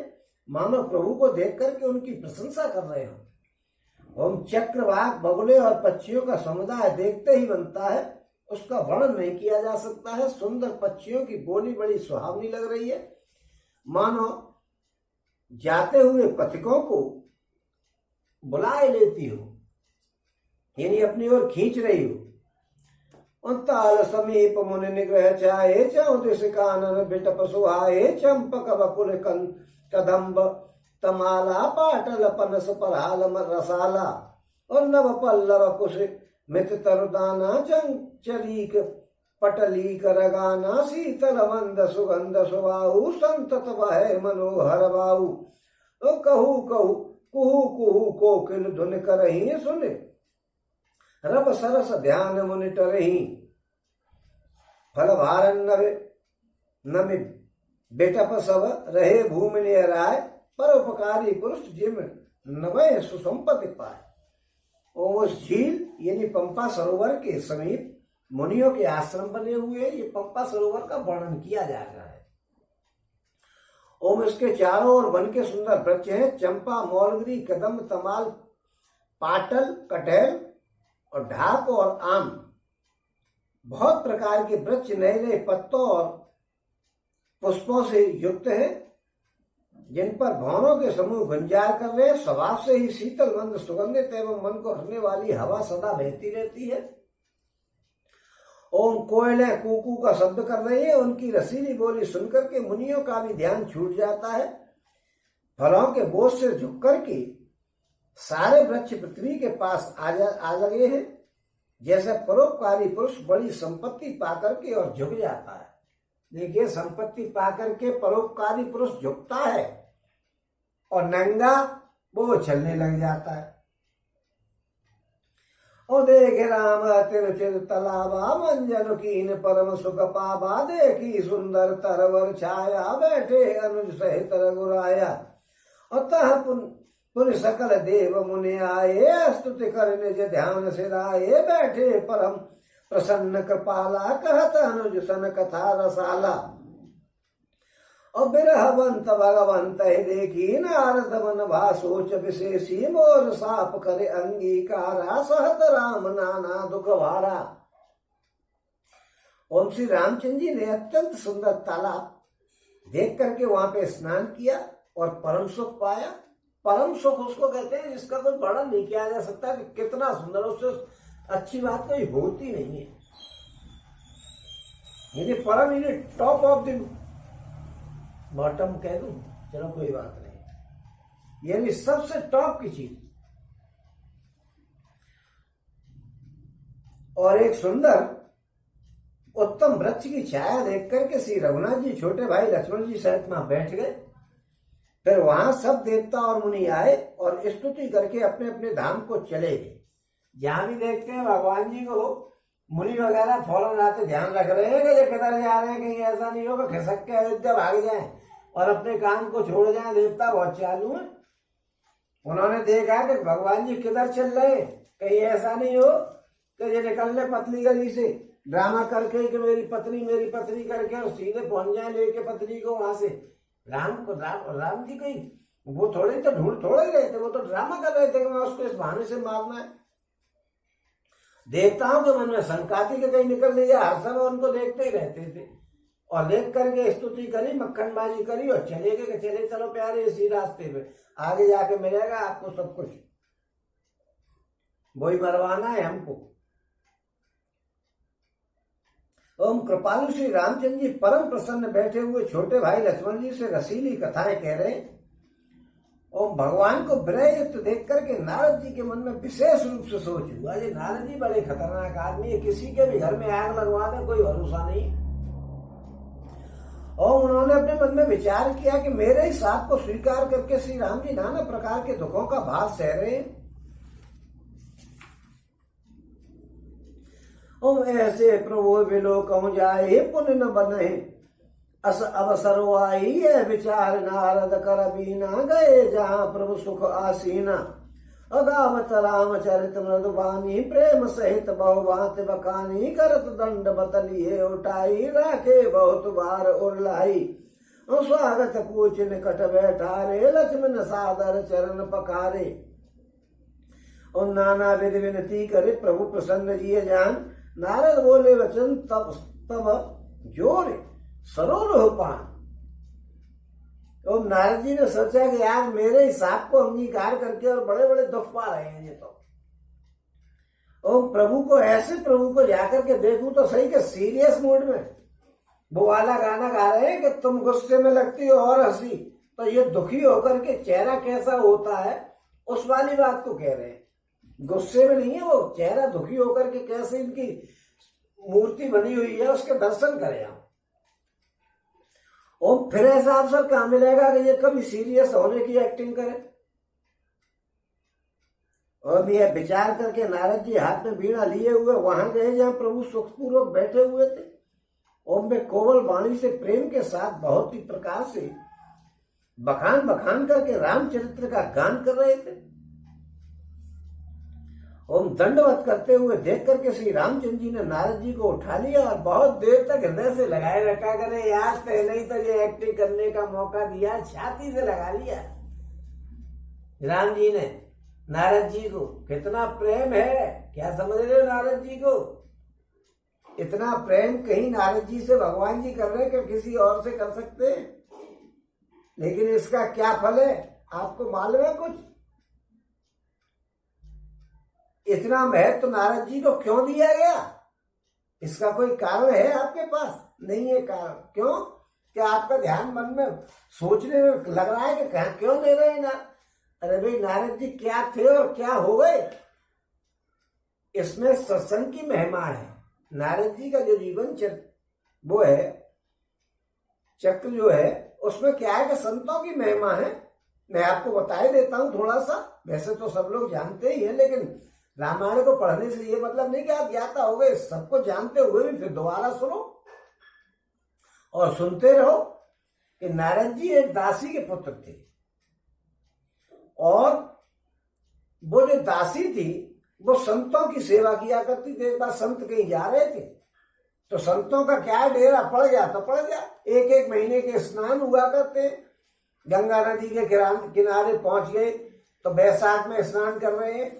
मानो प्रभु को देख करके उनकी प्रशंसा कर रहे हो। ओम चक्रवाक बगुले और पक्षियों का समुदाय देखते ही बनता है, उसका वर्णन नहीं किया जा सकता है। सुंदर पक्षियों की बोली बड़ी सुहावनी लग रही है, मानो जाते हुए पथिकों को बुलाए लेती हो, यानी अपनी ओर खींच रही हो। ताल समीप मुनि निग्रह चाहे चौदिश कानन बिटप सुहाए चंपक बकुल कदम्ब तमाला पाटल पनस पराल रसाला और नव पल्लव कुश मित तरुदाना चंचलीक पटलीक रगाना शीतल मंद सुगंध सुबाहु संतत वह मनोहर बाहु। कहू कहू कुहू कुहू कोकिल धुन करही सुन रब सरस ध्यान मुनि टरही। फल भारन नमि बेटप सब रहे भूमि राय परोपकारी पुरुष जिम नवय सुसंपत्ति पाए। उस झील यानी पंपा सरोवर के समीप मुनियों के आश्रम बने हुए, ये पंपा सरोवर का वर्णन किया जा रहा है। ओम इसके चारों ओर वन के सुंदर वृक्ष हैं, चंपा मौलगिरी कदम तमाल पाटल कटहल और ढाक और आम, बहुत प्रकार के वृक्ष नए नए पत्तों और पुष्पों से युक्त हैं, जिन पर भौरों के समूह गुंजार कर रहे हैं। स्वभाव से ही शीतल मंद सुगंधित एवं मन को हरने वाली हवा सदा बहती रहती है। ओम कोयलें कूकू का शब्द कर रही है, उनकी रसीली बोली सुनकर के मुनियों का भी ध्यान छूट जाता है। फलों के बोझ से झुक करके सारे वृक्ष पृथ्वी के पास आ लगे हैं, जैसे परोपकारी पुरुष बड़ी संपत्ति पाकर के और झुक जाता है। देखिए, संपत्ति पाकर के परोपकारी पुरुष झुकता है और नंगा वो चलने लग जाता है। ओ देख राम तिरुचिर तलावा मंजन कीन परम सुख पावा देखी सुंदर तरवर छाया बैठे अनुज सहित रघुराया। और तह पुन सकल देव मुनि आए स्तुति करने जे ध्यान सिराए बैठे परम प्रसन्न कृपाला कहत अनुज सन कथा रसाला। और बिरहवंत भगवंत देखी नारद मन भा सोच विशेषी मोर साप करे अंगीकारा सहत राम नाना दुख भारा। ओम श्री रामचंद्र जी ने अत्यंत सुंदर तालाब देख करके वहां पे स्नान किया और परम सुख पाया। परम सुख उसको कहते हैं जिसका कोई वर्णन नहीं किया जा सकता कि कितना सुंदर, उससे अच्छी बात कोई होती नहीं है। यदि परम यदि टॉप ऑफ द बॉटम कह दूं, चलो कोई बात नहीं, ये भी सबसे टॉप की चीज। और एक सुंदर उत्तम वृक्ष की छाया देख करके श्री रघुनाथ जी छोटे भाई लक्ष्मण जी सहित वहां बैठ गए। फिर वहां सब देवता और मुनि आए और स्तुति करके अपने अपने धाम को चले गए। जहां भी देखते हैं भगवान जी को मुनि वगैरह फौरन आते ध्यान रख रहे हैं कि ये किधर जा रहे हैं, कहीं ऐसा नहीं होगा खिसक के अयोध्या भाग जाए और अपने काम को छोड़ जाए। देवता बहुत चालू है, उन्होंने देखा कि भगवान जी किधर चल रहे, कहीं ऐसा नहीं हो कि ये निकल ले पतली गली से ड्रामा करके कि मेरी पत्नी करके और सीधे पहुंच जाए लेके पत्नी को वहां से। राम जी कोई वो थोड़े तो ढूंढ थोड़े ही रहे थे, वो तो ड्रामा कर रहे थे कि मैं उसको इस बहाने से मारना है। देवताओं के मन में शंका थी कि कहीं निकल नहीं जाए, हर समय उनको देखते ही रहते थे और देख करके स्तुति करी, मक्खनबाजी करी और चले गए। चले चलो प्यारे इसी रास्ते पे, आगे जाके मिलेगा आपको सब कुछ, वही मरवाना है हमको। ओम कृपालु श्री रामचंद्र जी परम प्रसन्न बैठे हुए छोटे भाई लक्ष्मण जी से रसीली कथाएं कह रहे। ओम भगवान को विरह युक्त देख करके नारद जी के मन में विशेष रूप से सोच हुआ, ये नारद जी बड़े खतरनाक आदमी है, किसी के भी घर में आग लगवा दे कोई भरोसा नहीं। और उन्होंने अपने मन में विचार किया कि मेरे ही साथ को स्वीकार करके श्री राम जी नाना प्रकार के दुखों का भार सह रहे हैं। ओम ऐसे प्रभु बिलो कहूं जाए पुण्य न बने अवसर आई है विचार नारद कर बीना गए जहां प्रभु सुख आसीना अगावत रामचरित मृदुबानी प्रेम सहित बहुभात बकानी करत दंड बतलिए उठाई राखे बहुत बार उरलाई स्वागत पूछ निकट बैठारे लक्ष्मण सादर चरण पखारे और नाना विधि विनती करे प्रभु प्रसन्न जिए जान नारद बोले वचन तब तब जोर सरोर हो पान। और नारद जी ने सोचा कि यार मेरे हिसाब को अंगीकार करके और बड़े बड़े दुख पा रहे हैं ये तो। और प्रभु को जाकर के देखूं तो सही के सीरियस मूड में वो वाला गाना गा रहे हैं कि तुम गुस्से में लगती हो और हंसी, तो ये दुखी होकर के चेहरा कैसा होता है उस वाली बात को कह रहे हैं। गुस्से में नहीं है वो, चेहरा दुखी होकर के कैसे इनकी मूर्ति बनी हुई है उसके दर्शन करें हम। और फिर ऐसा अवसर कहां मिलेगा कि ये कभी सीरियस होने की एक्टिंग करे। और यह विचार करके नारद जी हाथ में बीड़ा लिए हुए वहां गए जहां प्रभु सुखपूर्वक बैठे हुए थे। और वे कोमल वाणी से प्रेम के साथ बहुत ही प्रकार से बखान बखान करके रामचरित्र का गान कर रहे थे। ओम दंडवत करते हुए देख करके श्री रामचंद्र जी ने नारद जी को उठा लिया और बहुत देर तक हृदय से लगाए रखा करे यार पहले ही तो ये एक्टिंग करने का मौका दिया, छाती से लगा लिया राम जी ने नारद जी को। कितना प्रेम है, क्या समझ रहे हो नारद जी को? इतना प्रेम कहीं नारद जी से भगवान जी कर रहे कि किसी और से कर सकते हैं। लेकिन इसका क्या फल है आपको मालूम है कुछ? इतना महत्व नारद जी को क्यों दिया गया? इसका कोई कारण है आपके पास? नहीं है कारण। क्यों? क्या आपका ध्यान मन में सोचने में लग रहा है कि क्यों दे रहे हैं ना? अरे भाई नारद जी क्या थे और क्या हो गए? इसमें सत्संग की महिमा है। नारद जी का जो जीवन चक्र वो है, चक्र जो है उसमें क्या है कि संतों की महिमा है। मैं आपको बता ही देता हूं थोड़ा सा। वैसे तो सब लोग जानते ही हैं, लेकिन रामायण को पढ़ने से ये मतलब नहीं कि आप ज्ञाता हो गए। सबको जानते हुए भी फिर दोबारा सुनो और सुनते रहो कि नारद जी एक दासी के पुत्र थे। और वो जो दासी थी वो संतों की सेवा किया करती थी। एक बार संत कहीं जा रहे थे तो संतों का क्या डेरा पड़ गया तो पड़ गया। एक एक महीने के स्नान हुआ करते, गंगा नदी के किनारे पहुंच गए तो बैसाख में स्नान कर रहे हैं,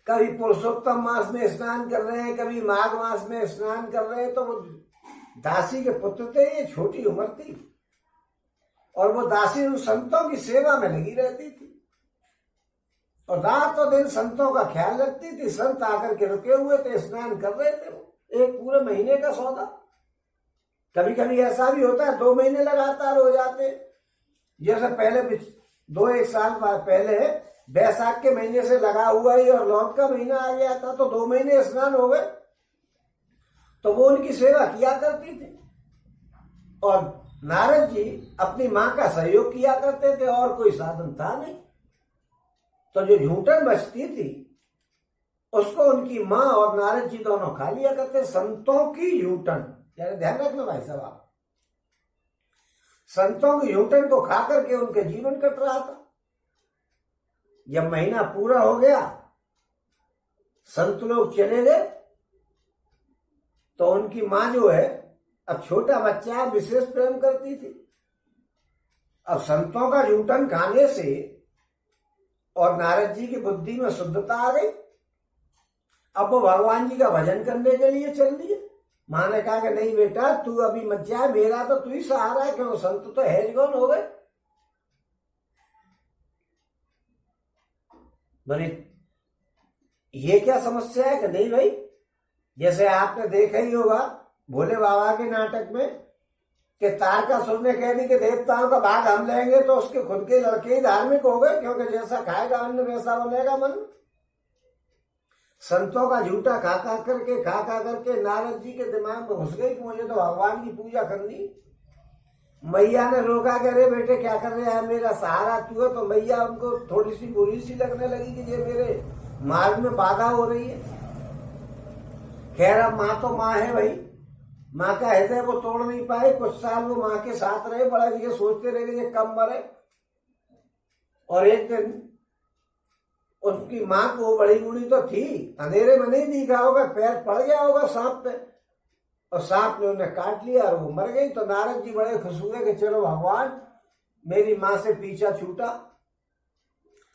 कभी पुरुषोत्तम मास में स्नान कर रहे हैं, कभी माघ मास में स्नान कर रहे हैं। तो वो दासी के पुत्र थे, ये छोटी उम्र थी और वो दासी उन संतों की सेवा में लगी रहती थी और रात और दिन संतों का ख्याल रखती थी। संत आकर के रुके हुए थे, स्नान कर रहे थे, वो एक पूरे महीने का सौदा। कभी कभी ऐसा भी होता है 2 महीने लगातार हो जाते। जैसे पहले 1 साल पहले बैसाख के महीने से लगा हुआ ही और लौट का महीना आ गया था तो 2 महीने स्नान हो गए। तो वो उनकी सेवा किया करती थी और नारद जी अपनी मां का सहयोग किया करते थे और कोई साधन था नहीं। तो जो झूठन बचती थी उसको उनकी मां और नारद जी दोनों खा लिया करते। संतों की झूठन, यार ध्यान रखना भाई साहब, आप संतों की झूठन को खा करके उनके जीवन कट रहा था। जब महीना पूरा हो गया, संत लोग चले गए तो उनकी मां जो है, अब छोटा बच्चा विशेष प्रेम करती थी। अब संतों का जूठन खाने से और नारद जी की बुद्धि में शुद्धता आ गई। अब वो भगवान जी का भजन करने के लिए चल दिए। मां ने कहा कि नहीं बेटा तू अभी मत जा, मेरा तो तू ही सहारा है, क्यों संत तो हैजगौन हो गए। बोले ये क्या समस्या है कि नहीं भाई, जैसे आपने देखा ही होगा भोले बाबा के नाटक में कि तारकासुर ने कह दी कि देवताओं का भाग हम लेंगे तो उसके खुद के लड़के ही धार्मिक हो गए, क्योंकि जैसा खाएगा अन्न वैसा बनेगा मन। संतों का झूठा खा खा करके नारद जी के दिमाग में घुस गई कि मुझे तो भगवान की पूजा करनी। मैया ने रोका कि अरे बेटे क्या कर रहे हैं, मेरा सहारा तू है। तो मैया उनको थोड़ी सी बुरी सी लगने लगी कि ये मेरे मार्ग में बाधा हो रही है। खैर अब माँ तो माँ है भाई, माँ का हृदय वो तोड़ नहीं पाए। कुछ साल वो माँ के साथ रहे, बड़ा ये सोचते रहे कि ये कब मरे। और एक दिन उसकी माँ को, बड़ी बूढ़ी तो थी, अंधेरे में नहीं दिखा होगा, पैर पड़ गया होगा सांप पे और सांप ने उन्हें काट लिया और वो मर गई। तो नारद जी बड़े खुश हुए कि चलो भगवान, मेरी माँ से पीछा छूटा,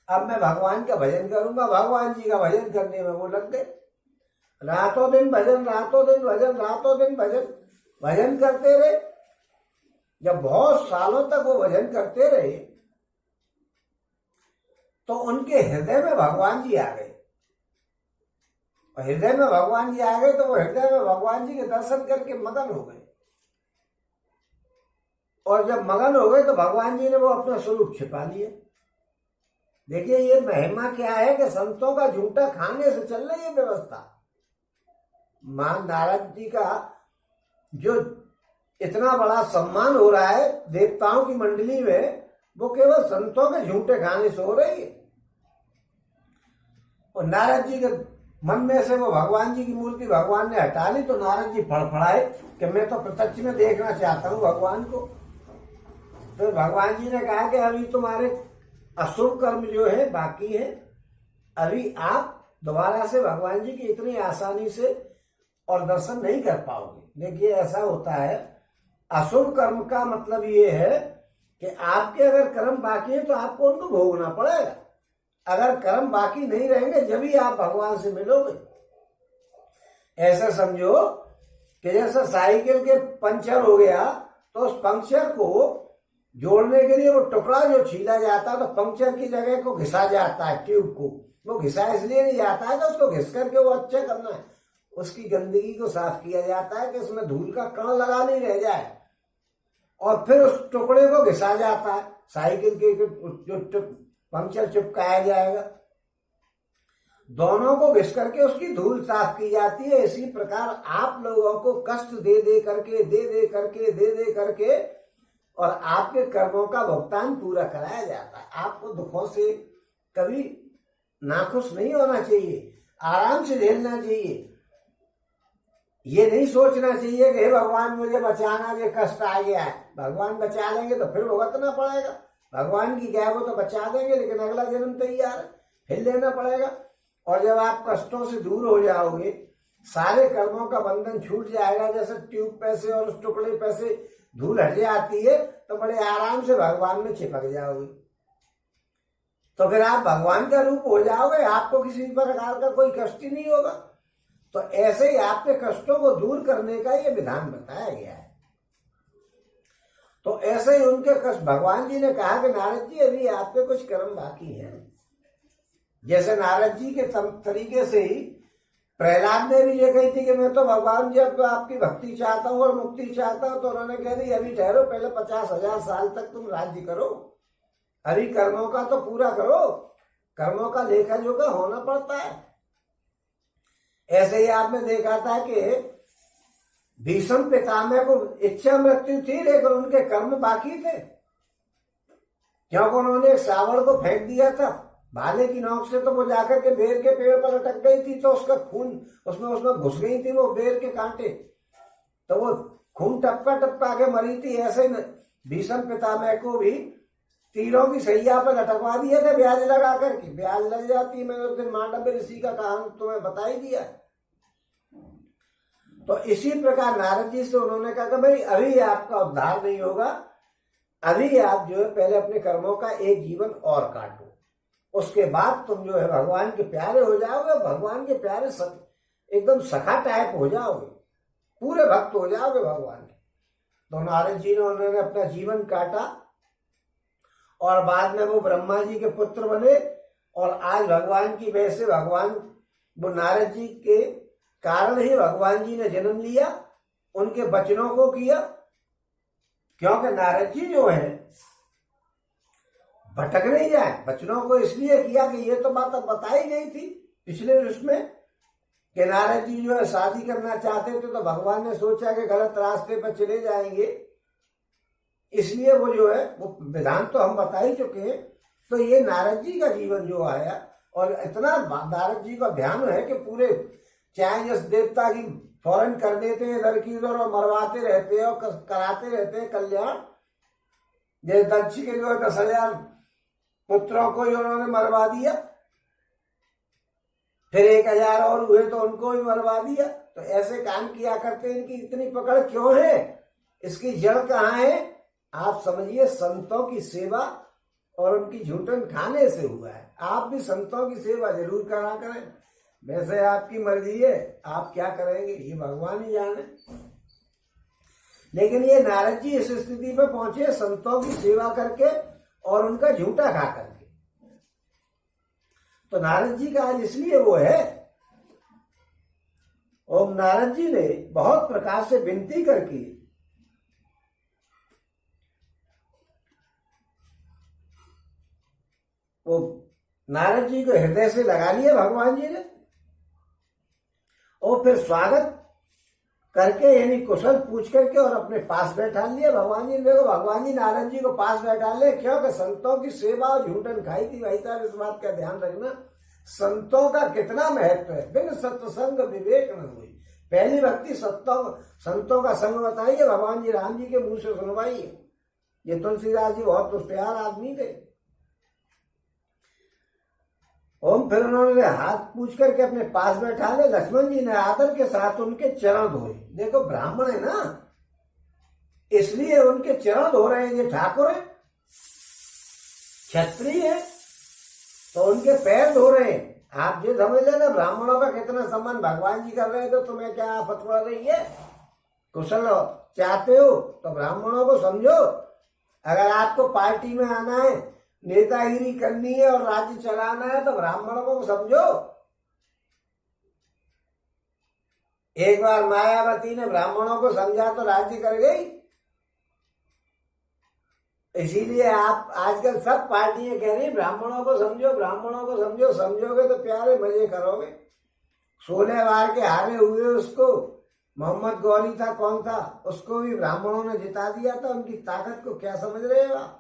अब मैं भगवान का भजन करूंगा। भगवान जी का भजन करने में वो लग गए। रातों दिन भजन, रातों दिन भजन, रातों दिन भजन, भजन करते रहे। जब बहुत सालों तक वो भजन करते रहे तो उनके हृदय में भगवान जी आ गए। और हृदय में भगवान जी आ गए तो वो हृदय में भगवान जी के दर्शन करके मगन हो गए। और जब मगन हो गए तो भगवान जी ने वो अपना स्वरूप छिपा लिया। देखिए ये महिमा क्या है कि संतों का झूठा खाने से चल रही है व्यवस्था। मां नारद जी का जो इतना बड़ा सम्मान हो रहा है देवताओं की मंडली में, वो केवल संतों के झूठे खाने से हो रही है। और नारद जी के मन में से वो भगवान जी की मूर्ति भगवान ने हटा ली तो नारद जी फड़फड़ाए कि मैं तो प्रत्यक्ष में देखना चाहता हूं भगवान को। तो भगवान जी ने कहा कि अभी तुम्हारे अशुभ कर्म जो है बाकी है, अभी आप दोबारा से भगवान जी की इतनी आसानी से और दर्शन नहीं कर पाओगे। देखिए ऐसा होता है, अशुभ कर्म का मतलब ये है कि आपके अगर कर्म बाकी है तो आपको उनको भोगना पड़ेगा। अगर कर्म बाकी नहीं रहेंगे जब ही आप भगवान से मिलोगे। ऐसा समझो कि जैसे साइकिल के पंचर हो गया तो उस पंक्चर को जोड़ने के लिए वो टुकड़ा जो छीला जाता है तो पंक्चर की जगह को घिसा जाता है, ट्यूब को वो घिसा इसलिए नहीं जाता है कि उसको घिस करके वो अच्छा करना है, उसकी गंदगी को साफ किया जाता है कि उसमें धूल का कण लगा नहीं रह जाए। और फिर उस टुकड़े को घिसा जाता है, साइकिल के जो पंक्चर चिपकाया जाएगा, दोनों को घिस करके उसकी धूल साफ की जाती है। इसी प्रकार आप लोगों को कष्ट दे दे करके और आपके कर्मों का भुगतान पूरा कराया जाता है। आपको दुखों से कभी नाखुश नहीं होना चाहिए, आराम से झेलना चाहिए। ये नहीं सोचना चाहिए कि हे भगवान मुझे बचाना, ये कष्ट आ गया है। भगवान बचा लेंगे तो फिर भुगतना पड़ेगा। भगवान की क्या है, वो तो बचा देंगे लेकिन अगला जन्म तैयार है, फिर लेना पड़ेगा। और जब आप कष्टों से दूर हो जाओगे, सारे कर्मों का बंधन छूट जाएगा, जैसे ट्यूब पे से और उस टुकड़े पे से धूल हट जाती है तो बड़े आराम से भगवान में चिपक जाओगे। तो फिर आप भगवान का रूप हो जाओगे, आपको किसी प्रकार का कोई कष्ट ही नहीं होगा। तो ऐसे ही आपके कष्टों को दूर करने का ये विधान बताया गया है। तो ऐसे ही उनके कष्ट, भगवान जी ने कहा कि नारद जी अभी आपके कुछ कर्म बाकी हैं। जैसे नारद जी के तरीके से ही प्रहलाद ने भी ये कही थी कि मैं तो भगवान जी अब आपकी भक्ति चाहता हूँ और मुक्ति चाहता हूँ। तो उन्होंने कह दी अभी ठहरो, पहले 50,000 साल तक तुम राज्य करो, अभी कर्मों का तो पूरा करो, कर्मों का लेखा जोखा होना पड़ता है। ऐसे ही आपने देखा था कि भीष्म पितामह को इच्छा मृत्यु थी लेकिन उनके कर्म बाकी थे, क्योंकि उन्होंने सावड़ को फेंक दिया था भाले की नोक से, तो वो जाकर के बेर के पेड़ पर अटक गई थी तो उसका खून उसमें घुस गई थी वो बेर के कांटे, तो वो खून टपका के मरी थी। ऐसे भीष्म पितामह को भी तीरों की सैया पर लटकवा दिए थे ब्याज लगा करके, ब्याज लग जाती। मैंने उस दिन मांडव्य ऋषि का कहानी तुम्हें बता ही दिया। तो इसी प्रकार नारद जी से उन्होंने कहा कि भाई अभी आपका उद्धार नहीं होगा, अभी आप जो है पहले अपने कर्मों का एक जीवन और काटो, उसके बाद तुम जो है भगवान के प्यारे हो जाओगे, भगवान के प्यारे एकदम सखा टाइप हो जाओगे, पूरे भक्त हो जाओगे भगवान के। तो नारद जी ने उन्होंने अपना जीवन काटा और बाद में वो ब्रह्मा जी के पुत्र बने। और आज भगवान की वजह से भगवान, वो नारद जी के कारण ही भगवान जी ने जन्म लिया, उनके वचनों को किया। क्योंकि नारद जी जो है भटक नहीं जाए, वचनों को इसलिए किया कि ये तो बात अब बताई गई थी पिछले उसमें कि नारद जी जो है शादी करना चाहते थे, तो भगवान ने सोचा कि गलत रास्ते पर चले जाएंगे, इसलिए वो जो है वो विधान तो हम बता ही चुके हैं। तो ये नारद जी का जीवन जो आया, और इतना नारद जी का ध्यान है कि पूरे चाहे जिस देवता की फौरन कर देते हैं इधर की उधर, और मरवाते रहते हैं और कराते रहते हैं कल्याण। जैसे दक्ष के जो है 10,000 पुत्रों को उन्होंने मरवा दिया, फिर 1,000 और हुए तो उनको भी मरवा दिया। तो ऐसे काम किया करते हैं। इनकी इतनी पकड़ क्यों है? इसकी जड़ कहाँ है? आप समझिए, संतों की सेवा और उनकी झूठन खाने से हुआ है। आप भी संतों की सेवा जरूर करा करें, वैसे आपकी मर्जी है, आप क्या करेंगे ये भगवान ही जाने। लेकिन ये नारद जी इस स्थिति पे पहुंचे संतों की सेवा करके और उनका झूठा खा करके। तो नारद जी का आज इसलिए वो है। ओम नारद जी ने बहुत प्रकार से विनती करके वो नारद जी को हृदय से लगा लिया भगवान जी ने, और फिर स्वागत करके यानी कुशल पूछ करके और अपने पास बैठा लिया भगवान जी ने। देखो भगवान जी नारद जी को पास बैठा ले, क्यों? कि संतों की सेवा और झूठन खाई थी। भाई साहब इस बात का ध्यान रखना, संतों का कितना महत्व है। बिन सत्संग विवेक न हुई। पहली भक्ति संतों का संग बताइए, भगवान जी राम जी के मुंह से सुनवाइए। ये तुलसीदास जी बहुत होशियार आदमी थे। ओम फिर उन्होंने हाथ पूछ करके अपने पास बैठा ले। लक्ष्मण जी ने आदर के साथ उनके चरण धोए। देखो ब्राह्मण है ना, इसलिए उनके चरण धो रहे हैं। ये ठाकुर है, क्षत्रिय है, तो उनके पैर धो रहे हैं। आप ये समझ लेना ब्राह्मणों का कितना सम्मान भगवान जी कर रहे हैं। तो तुम्हें क्या आफत पड़ रही है? कुशल चाहते हो तो ब्राह्मणों को समझो। अगर आपको पार्टी में आना है, नेतागिरी करनी है और राज्य चलाना है, तो ब्राह्मणों को समझो। एक बार मायावती ने ब्राह्मणों को समझा तो राज्य कर गई। इसीलिए आप आजकल सब पार्टियां कह रही ब्राह्मणों को समझो, ब्राह्मणों को समझो। समझोगे तो प्यारे मजे करोगे। 16 बार के हारे हुए उसको, मोहम्मद गौरी था कौन था, उसको भी ब्राह्मणों ने जिता दिया था। उनकी ताकत को क्या समझ रहे हो आप?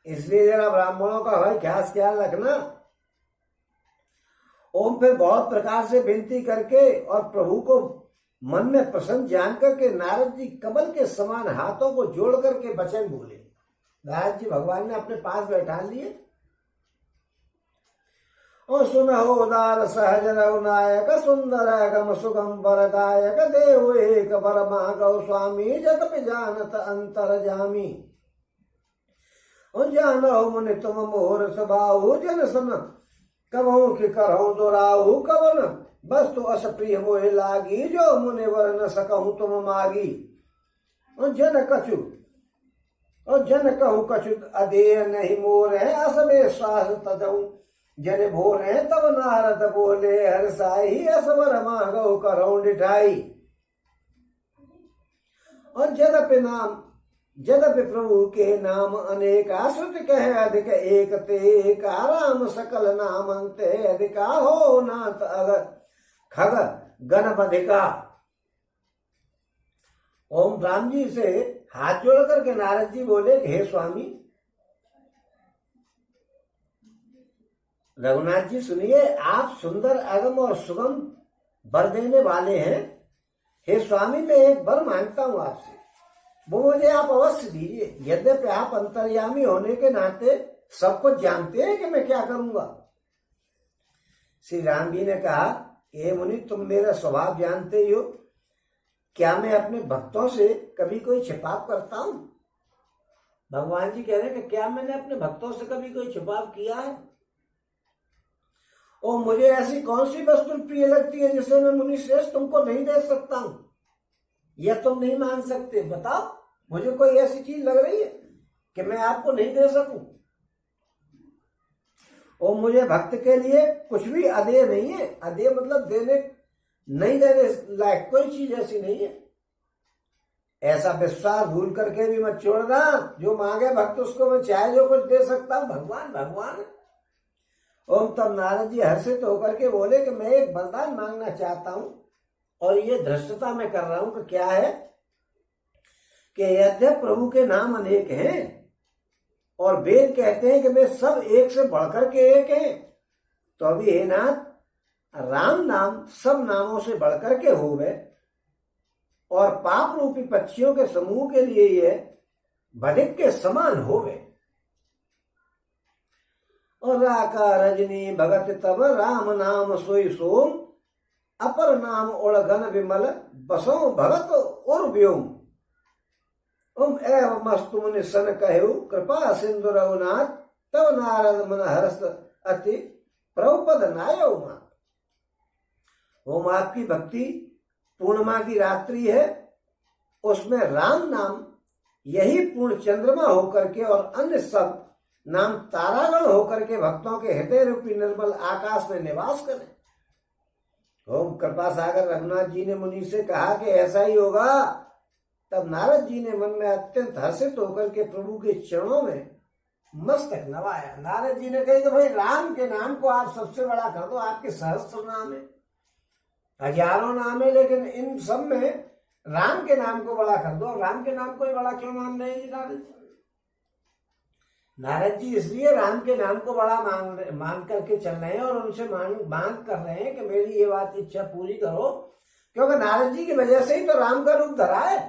इसलिए जरा ब्राह्मणों का भाई खास ख्याल रखना। ओम फिर बहुत प्रकार से विनती करके और प्रभु को मन में प्रसन्न जान करके नारद जी कमल के समान हाथों को जोड़ करके वचन बोले। नारद जी भगवान ने अपने पास बैठा लिए। और सुनहो उदार सहज रघुनायक, सुंदर गम सुगम वरदायक, देव एक बर मागो स्वामी, जग पे जानत अंतर जामी। और जानो मुनि तुम मोर स्वभाव, जन सन कबहू के करहु दोराहु, कवन वस्तु अस प्रिय मोहि लागी, जो मुनि वर न सकहु तुम मागी। और जन कहूँ कछु अधेय नहीं मोर है, असबे श्वास तजऊ जन भोर है। तब नारद बोले हर्षाई, असवर मांगो करहु डिठाई। और जदपि प्रभु के नाम अनेका, श्रुति कहे अधिक एक ते, राम सकल नाम अंते अधिका, हो नाथ अगर खग गणपधिका। ओम राम जी से हाथ जोड़ करके नारद जी बोले, हे स्वामी रघुनाथ जी सुनिए, आप सुंदर अगम और सुगम वर देने वाले हैं। हे स्वामी मैं एक वर मांगता हूं आपसे, वो मुझे आप अवश्य दीजिए। यद्यपि आप अंतर्यामी होने के नाते सब कुछ जानते हैं कि मैं क्या करूंगा। श्री राम जी ने कहा, हे मुनि तुम मेरा स्वभाव जानते ही हो, क्या मैं अपने भक्तों से कभी कोई छिपाव करता हूं? भगवान जी कह रहे हैं कि क्या मैंने अपने भक्तों से कभी कोई छिपाव किया है? और मुझे ऐसी कौन सी वस्तु प्रिय लगती है जिसे मैं मुनि श्रेष्ठ तुमको नहीं दे सकता हूं, या तुम नहीं मांग सकते? बताओ, मुझे कोई ऐसी चीज लग रही है कि मैं आपको नहीं दे सकूं? और मुझे भक्त के लिए कुछ भी अदेय नहीं है। अदेय मतलब नहीं देने लायक कोई चीज ऐसी नहीं है। ऐसा विश्वास भूल करके भी मत छोड़ना, जो मांगे भक्त उसको मैं चाहे जो कुछ दे सकता हूं। भगवान भगवान। ओम तब नारद जी हर्षित होकर के बोले कि मैं एक वरदान मांगना चाहता हूं, और ये धृष्टता में कर रहा हूं कि क्या है कि यद्यप प्रभु के नाम अनेक हैं और वेद कहते हैं कि वे सब एक से बढ़कर के एक हैं, तो अभी हे नाथ राम नाम सब नामों से बढ़कर के होवे और पाप रूपी पक्षियों के समूह के लिए ये भदिक के समान होवे। और राका रजनी भगत तब राम नाम सोई सोम अपर नाम ओढ़गन विमल बसो भगत और व्योम। ओम एवं मस्तु मुनि सन कहु कृपा सिंधु रघुनाथ तब नारद मन हर्ष अति प्रभुपद नायो मात। ओम आपकी भक्ति पूर्णिमा की रात्रि है, उसमें राम नाम यही पूर्ण चंद्रमा होकर के और अन्य सब नाम तारागण होकर के भक्तों के हृदय रूपी निर्मल आकाश में निवास करें। ओम कृपा सागर रघुनाथ जी ने मुनि से कहा कि ऐसा ही होगा। तब नारद जी ने मन में अत्यंत हर्षित होकर के प्रभु के चरणों में मस्तक नवाया। नारद जी ने कहा कि भाई राम के नाम को आप सबसे बड़ा कर दो, आपके सहस्त्र नाम है, हजारों नाम है, लेकिन इन सब में राम के नाम को बड़ा कर दो। राम के नाम को ही बड़ा क्यों मान रहे हैं नारद जी? नारद जी इसलिए राम के नाम को बड़ा मान करके चल रहे हैं और उनसे मांग कर रहे हैं कि मेरी ये बात इच्छा पूरी करो, क्योंकि नारद जी की वजह से ही तो राम का रूप धरा है।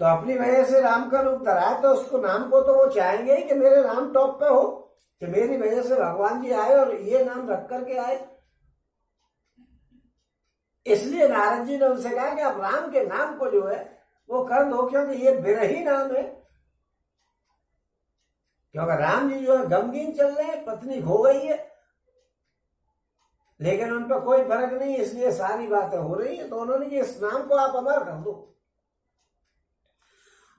तो अपनी वजह से राम का रूप धरा है, तो उसको नाम को तो वो चाहेंगे ही कि मेरे नाम टॉप पे हो, कि मेरी वजह से भगवान जी आए और ये नाम रख करके आए। इसलिए नारद जी ने उनसे कहा कि आप राम के नाम को जो है वो कर दो, क्योंकि ये बिरही नाम है। क्योंकि राम जी जो है गमगीन चल रहे हैं, पत्नी खो गई है, लेकिन उन पर कोई फर्क नहीं, इसलिए सारी बातें हो रही है। तो उन्होंने इस नाम को आप अमर कर दो।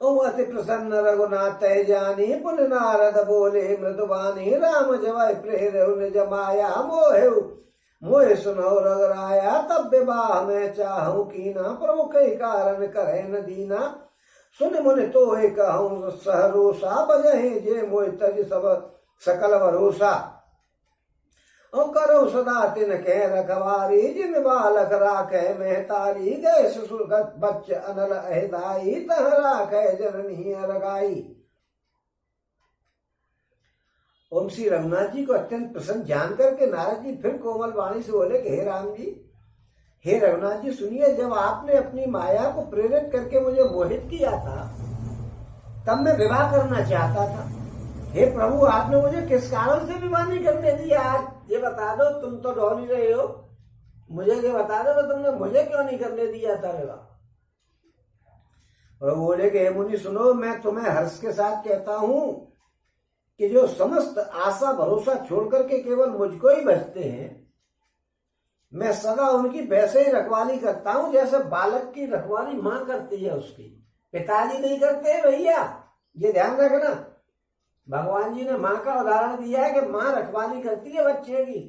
ओम अति प्रसन्न रघुनाथ जानी पुन नारद बोले मृदुबानी राम जवाय प्रेर निज माया मोहे मोहे सुनो रघुराया तब विवाह में चाहूं कीना प्रभु कई कारण करे न दीना सुन मुनि तो कहूं सहरोसा बजहे जे मोह तज सब सकल भरोसा और करो सदा तिन कह रखवारी जिन बालक राखे मेहतारी गए सुसुगत बच्च अनल अहदाई तह राखे जननी रगाई। ओम श्री रघुनाथ जी को अत्यंत प्रसन्न जान करके नारद जी फिर कोमल वाणी से बोले कि हे राम जी, हे रघुनाथ जी सुनिए, जब आपने अपनी माया को प्रेरित करके मुझे मोहित किया था तब मैं विवाह करना चाहता था। हे प्रभु, आपने मुझे किस कारण से विवाह नहीं करने दिया? आज ये बता दो, तुम तो ढोल ही रहे हो, मुझे ये बता दो कि तुमने मुझे क्यों नहीं करने दिया था विवाह? प्रभु बोले कि हे मुनि सुनो, मैं तुम्हें हर्ष के साथ कहता हूं कि जो समस्त आशा भरोसा छोड़ करके केवल मुझको ही बचते हैं, मैं सदा उनकी वैसे ही रखवाली करता हूं जैसे बालक की रखवाली मां करती है उसकी। पिताजी नहीं करते हैं भैया, ये ध्यान रखना। भगवान जी ने मां का उदाहरण दिया है कि मां रखवाली करती है बच्चे की,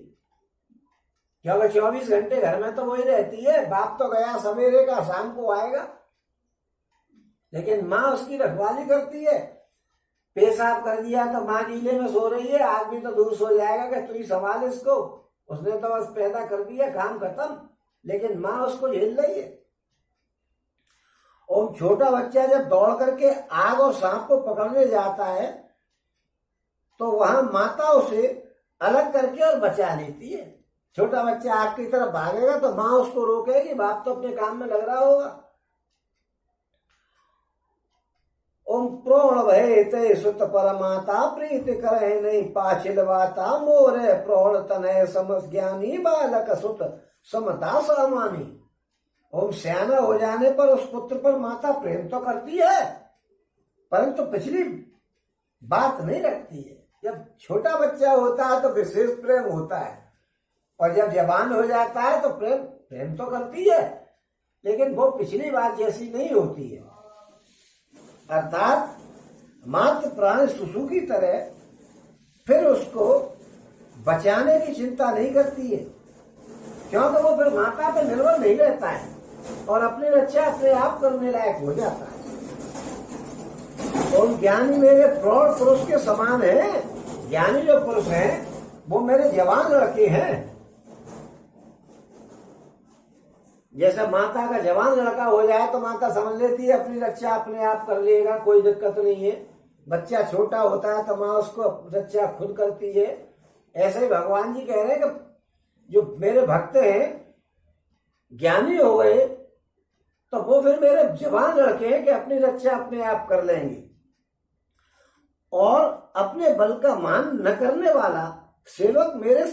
क्योंकि 24 घंटे घर में तो वही रहती है। बाप तो गया सवेरे का, शाम को आएगा, लेकिन मां उसकी रखवाली करती है। पेशाब कर दिया तो मां गीले में सो रही है, आदमी तो दूर सो जाएगा कि तू ही संभाल इसको, उसने तो बस पैदा कर दिया, काम खत्म, लेकिन मां उसको झेल रही है। और छोटा बच्चा जब दौड़ करके आग और सांप को पकड़ने जाता है तो वहां माता उसे अलग करके और बचा लेती है। छोटा बच्चा आग की तरफ भागेगा तो मां उसको रोकेगी, बाप तो अपने काम में लग रहा होगा। ओम प्रोण भय ते सुत परमाता प्रीति करे नहीं पाछिलवाता मोरे प्रोण तनय समस ज्ञानी बालक सुत समता समानी। ओम सियाना हो जाने पर उस पुत्र पर माता प्रेम तो करती है, परंतु पिछली बात नहीं रखती है। जब छोटा बच्चा होता है तो विशेष प्रेम होता है, और जब जवान हो जाता है तो प्रेम तो करती है, लेकिन वो पिछली बात जैसी नहीं होती है। अर्थात मात्र प्राण शिशु की तरह फिर उसको बचाने की चिंता नहीं करती है, क्योंकि वो फिर माता पर निर्भर नहीं रहता है और अपनी रक्षा अपने आप करने लायक हो जाता है। और ज्ञानी मेरे प्रौढ़ पुरुष के समान है। ज्ञानी जो पुरुष है वो मेरे जवान लड़के हैं। जैसे माता का जवान लड़का हो जाए तो माता समझ लेती है अपनी रक्षा अपने आप कर लेगा, कोई दिक्कत नहीं है। बच्चा छोटा होता है तो माँ उसको रक्षा खुद करती है। ऐसे ही भगवान जी कह रहे हैं कि जो मेरे भक्त हैं ज्ञानी हो गए तो वो फिर मेरे जवान लड़के हैं कि अपनी रक्षा अपने आप कर लेंगे। और अपने बल का मान न करने वाला सेवक मेरे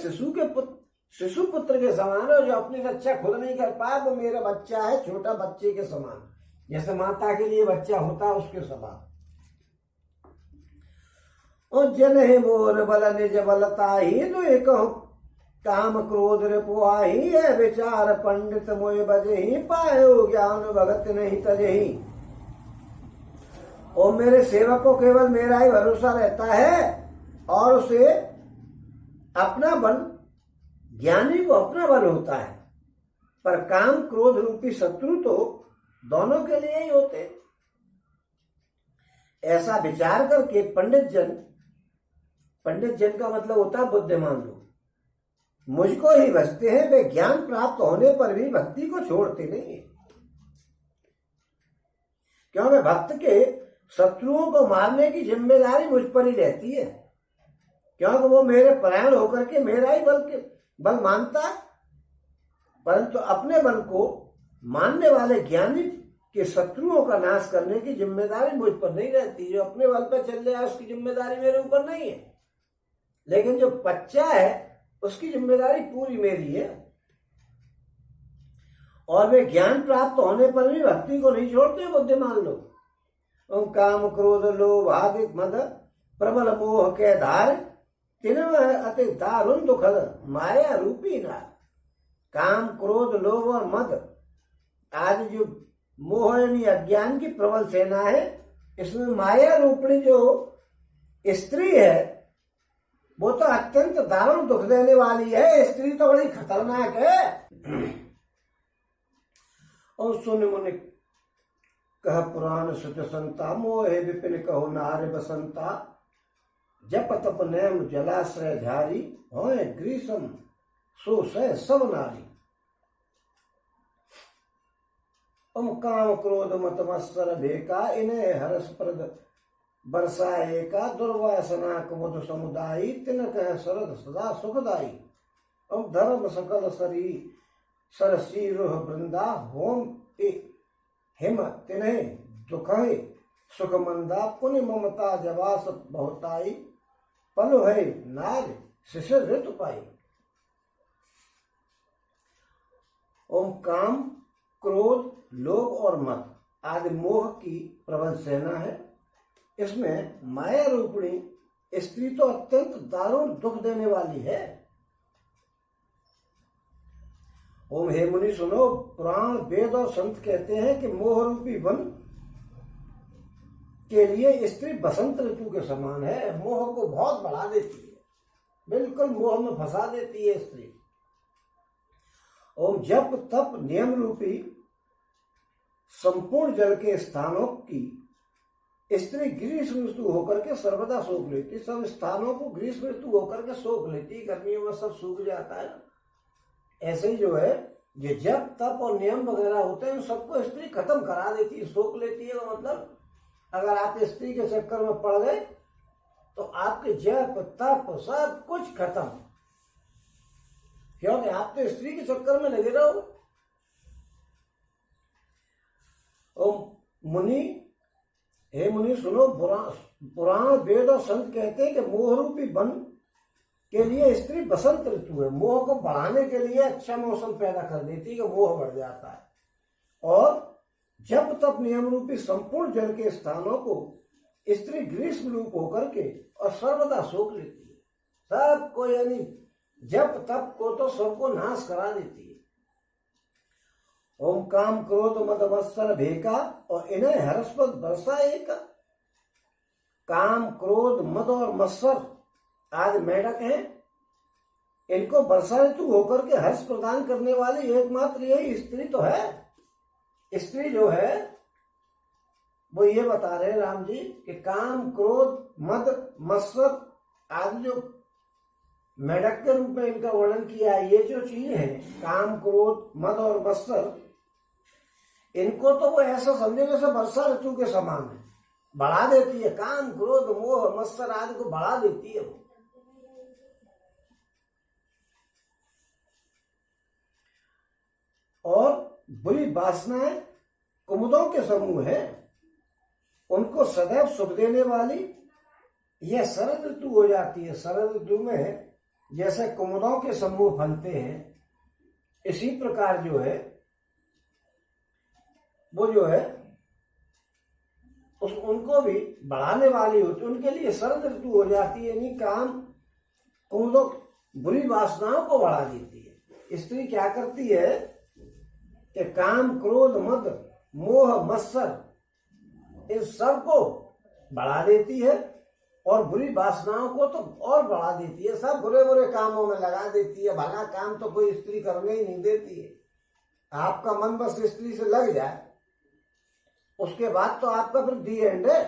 शिशु पुत्र के समान है। जो अपनी रक्षा खुद नहीं कर पाए वो मेरा बच्चा है, छोटा बच्चे के समान, जैसे माता के लिए बच्चा होता है उसके समान। और जन है मोर बल निज बलता ही तो एक काम क्रोध रिपुआही है विचार पंडित मोय बजही पायो ज्ञान भगत नहीं तजही। और मेरे सेवक को केवल मेरा ही भरोसा रहता है और उसे अपना बल, ज्ञानी को अपना बल होता है, पर काम क्रोध रूपी शत्रु तो दोनों के लिए ही होते। ऐसा विचार करके पंडित जन का मतलब होता है बुद्धिमान लोग, मुझको ही भजते हैं। वे ज्ञान प्राप्त होने पर भी भक्ति को छोड़ते नहीं है। क्योंकि भक्त के शत्रुओं को मारने की जिम्मेदारी मुझ पर ही रहती है, क्योंकि वो मेरे परायण होकर के मेरा ही बल मानता है। परंतु अपने बल को मानने वाले ज्ञानी के शत्रुओं का नाश करने की जिम्मेदारी मुझ पर नहीं रहती। जो अपने बल पर चल रहा है उसकी जिम्मेदारी मेरे ऊपर नहीं है, लेकिन जो बच्चा है उसकी जिम्मेदारी पूरी मेरी है। और वे ज्ञान प्राप्त होने पर भी भक्ति को नहीं छोड़ते बुद्धिमान लोग। काम क्रोध लोभ आदि मद प्रबल मोह के धार तिनमें अति दारुण दुखद माया रूपी नार। काम क्रोध लोभ और मद आदि जो मोह यानी अज्ञान की प्रबल सेना है, इसमें माया रूपणी जो स्त्री है वो तो अत्यंत दारुण दुख देने वाली है। स्त्री तो बड़ी खतरनाक है। और सुन मुनि कह पुराण सुच संता मोहे विपिन कहो नारे बसंता। जप तप नेम जलाश्रय झारी होए ग्रीसम सो सह सब नारी। काम क्रोध मत मत्सर भेका इन्हें हरसप्रद बरसाए का दुर्वासना कुमुद समुदायी तिन कह शरद सदा सुखदाई। धर्म सकल सरी सरसी रोह वृंदा होम हिम तिन्हे दुखहि सुख मंदा पुण्य ममता जवास बहुताई। पलु है नार शिशिर ऋतु पाई। ओम काम क्रोध लोभ और मद आदि मोह की प्रबल सेना है। इसमें माया रूपणी स्त्री तो अत्यंत दारुण दुख देने वाली है। ओम हे मुनि सुनो, पुराण वेद और संत कहते हैं कि मोह रूपी वन के लिए स्त्री बसंत ऋतु के समान है। मोह को बहुत बढ़ा देती है, बिल्कुल मोह में फंसा देती है स्त्री। ओम जप तप नियम रूपी संपूर्ण जल के स्थानों की स्त्री ग्रीष्म ऋतु होकर के सर्वदा सोख लेती। सब स्थानों को ग्रीष्म ऋतु होकर के सोख लेती। गर्मियों में सब सूख जाता है। ऐसे ही जो है ये जप तप और नियम वगैरह होते हैं सबको स्त्री खत्म करा देती है, सोख लेती है। मतलब अगर आप स्त्री के चक्कर में पड़ गए तो आपके जप तप सब कुछ खत्म, क्योंकि आप तो स्त्री के चक्कर में लगे रहो। मुनि हे मुनि सुनो, पुराण वेद और संत कहते हैं कि मोह रूपी वन के लिए स्त्री बसंत ऋतु है। मोह को बढ़ाने के लिए अच्छा मौसम पैदा कर देती है कि मोह बढ़ जाता है। और जब तब नियम रूपी संपूर्ण जल के स्थानों को स्त्री ग्रीष्म रूप होकर के और सर्वदा सोख लेती है। सबको यानी जब तब को तो सबको नाश करा देती है। ओम काम क्रोध मद मत्सर भेका और इन्हें हर्षपद वर्षा एक। काम क्रोध मद और मत्सर आदि मेढक हैं, इनको वर्षा ऋतु होकर के हर्ष प्रदान करने वाली एकमात्र यही स्त्री तो है। स्त्री जो है वो ये बता रहे राम जी कि काम क्रोध मद मत्सर आदि जो मेढक के रूप में इनका वर्णन किया है। ये जो चीज है काम, क्रोध, मद और मत्सर, इनको तो वो ऐसा समझे जैसे वर्षा ऋतु के समान है, बढ़ा देती है। काम, क्रोध, मोह, मत्सर आदि को बढ़ा देती है वो। और बुरी वासनाएं कुमुदों के समूह है, उनको सदैव सुख देने वाली यह शरद ऋतु हो जाती है। शरद ऋतु में जैसे कुमुदों के समूह फलते हैं, इसी प्रकार जो है वो जो है उनको भी बढ़ाने वाली होती, उनके लिए शरद ऋतु हो जाती है। यानी काम, कुमुदों, बुरी वासनाओं को बढ़ा देती है। स्त्री क्या करती है कि काम, क्रोध, मद, मोह, मत्सर इस सब को बढ़ा देती है और बुरी वासनाओं को तो और बढ़ा देती है। सब बुरे बुरे कामों में लगा देती है। भला काम तो कोई स्त्री करने ही नहीं देती है। आपका मन बस स्त्री से लग जाए, उसके बाद तो आपका फिर दी एंड है,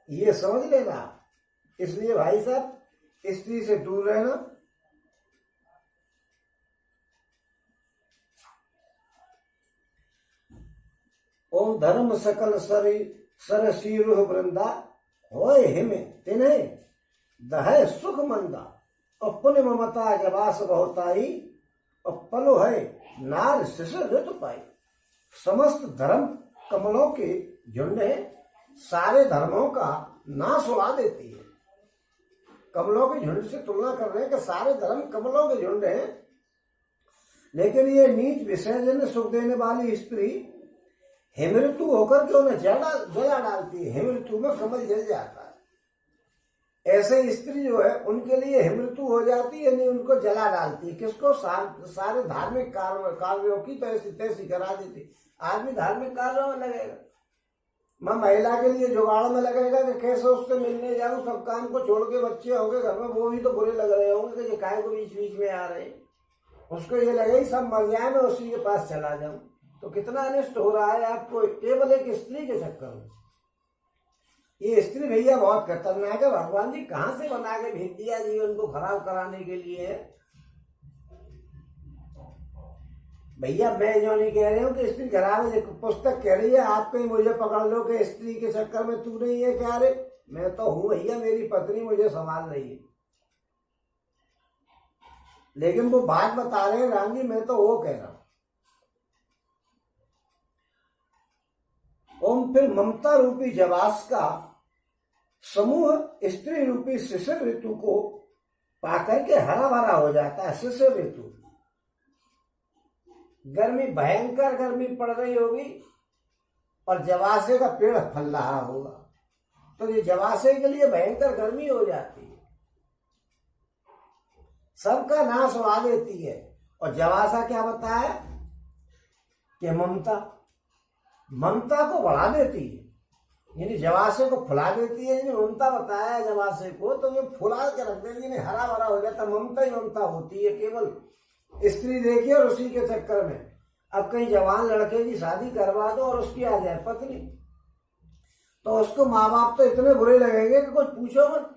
ये समझ लेना। इसलिए भाई साहब, स्त्री से दूर रहना। ओम धर्म सकल सरसीरुह वृंदा होय हिमे तिन्हे दहे सुख मंदा और पुण्य ममता जवास बहुताई और पलो है नार शिशिर ऋतु पाई। समस्त धर्म कमलों के झुंडे सारे धर्मों का नाश उड़ा देती है। कमलों के झुंड से तुलना कर रहे हैं कि सारे धर्म कमलों के झुंड हैं, लेकिन ये नीच विसर्जन सुख देने वाली स्त्री हिमऋतु होकर के उन्हें जला डालती है। हिमऋतु में कमल जल जाता है। ऐसे स्त्री जो है उनके लिए हिमऋतु हो जाती है, यानी उनको जला डालती है। किसको? सारे धार्मिक कार्यों की तैसी तैसी करा देती। आदमी धार्मिक कार्यों में लगेगा, मैं महिला के लिए जुगाड़ में लगेगा कि कैसे उससे मिलने जाऊं, सब काम को छोड़ के, बच्चे होंगे घर में, वो भी तो बुरे लग रहे होंगे कि ये काय को बीच बीच में आ रहे हैं। उसको ये लगे सब मर जाए, मैं उसी के पास चला जाऊं। तो कितना अनिष्ट हो रहा है आपको केवल एक स्त्री के चक्कर में। ये स्त्री भैया बहुत खतरनाक है। भगवान जी कहां से बना के भेज दिया जीवन को खराब कराने के लिए। भैया मैं जो नहीं कह रही हूँ कि स्त्री खराब है, पुस्तक कह रही है। आप कहीं मुझे पकड़ लो कि स्त्री के चक्कर में तू नहीं है क्या? रे मैं तो हूं भैया, मेरी पत्नी मुझे संभाल रही है। लेकिन वो बात बता रहे हैं राम जी, मैं तो वो कह रहा हूं। ओम फिर ममता रूपी जवास का समूह स्त्री रूपी शिशिर ऋतु को पाकर के हरा भरा हो जाता है। शिशिर ऋतु, गर्मी, भयंकर गर्मी पड़ रही होगी और जवासे का पेड़ फल रहा होगा, तो ये जवासे के लिए भयंकर गर्मी हो जाती है, सबका नाश उड़ा देती है। और जवासा क्या बताया कि ममता को बढ़ा देती है, यानी जवासे को फुला देती है। यानी ममता बताया जवासे को, तो ये फुला के रख देती है, हरा भरा हो जाता। ममता ही ममता होती है। केवल स्त्री देखिए और उसी के चक्कर में अब कहीं जवान लड़के की शादी करवा दो और उसकी आ जाए पत्नी, तो उसको माँ बाप तो इतने बुरे लगेंगे कि कुछ पूछो मत।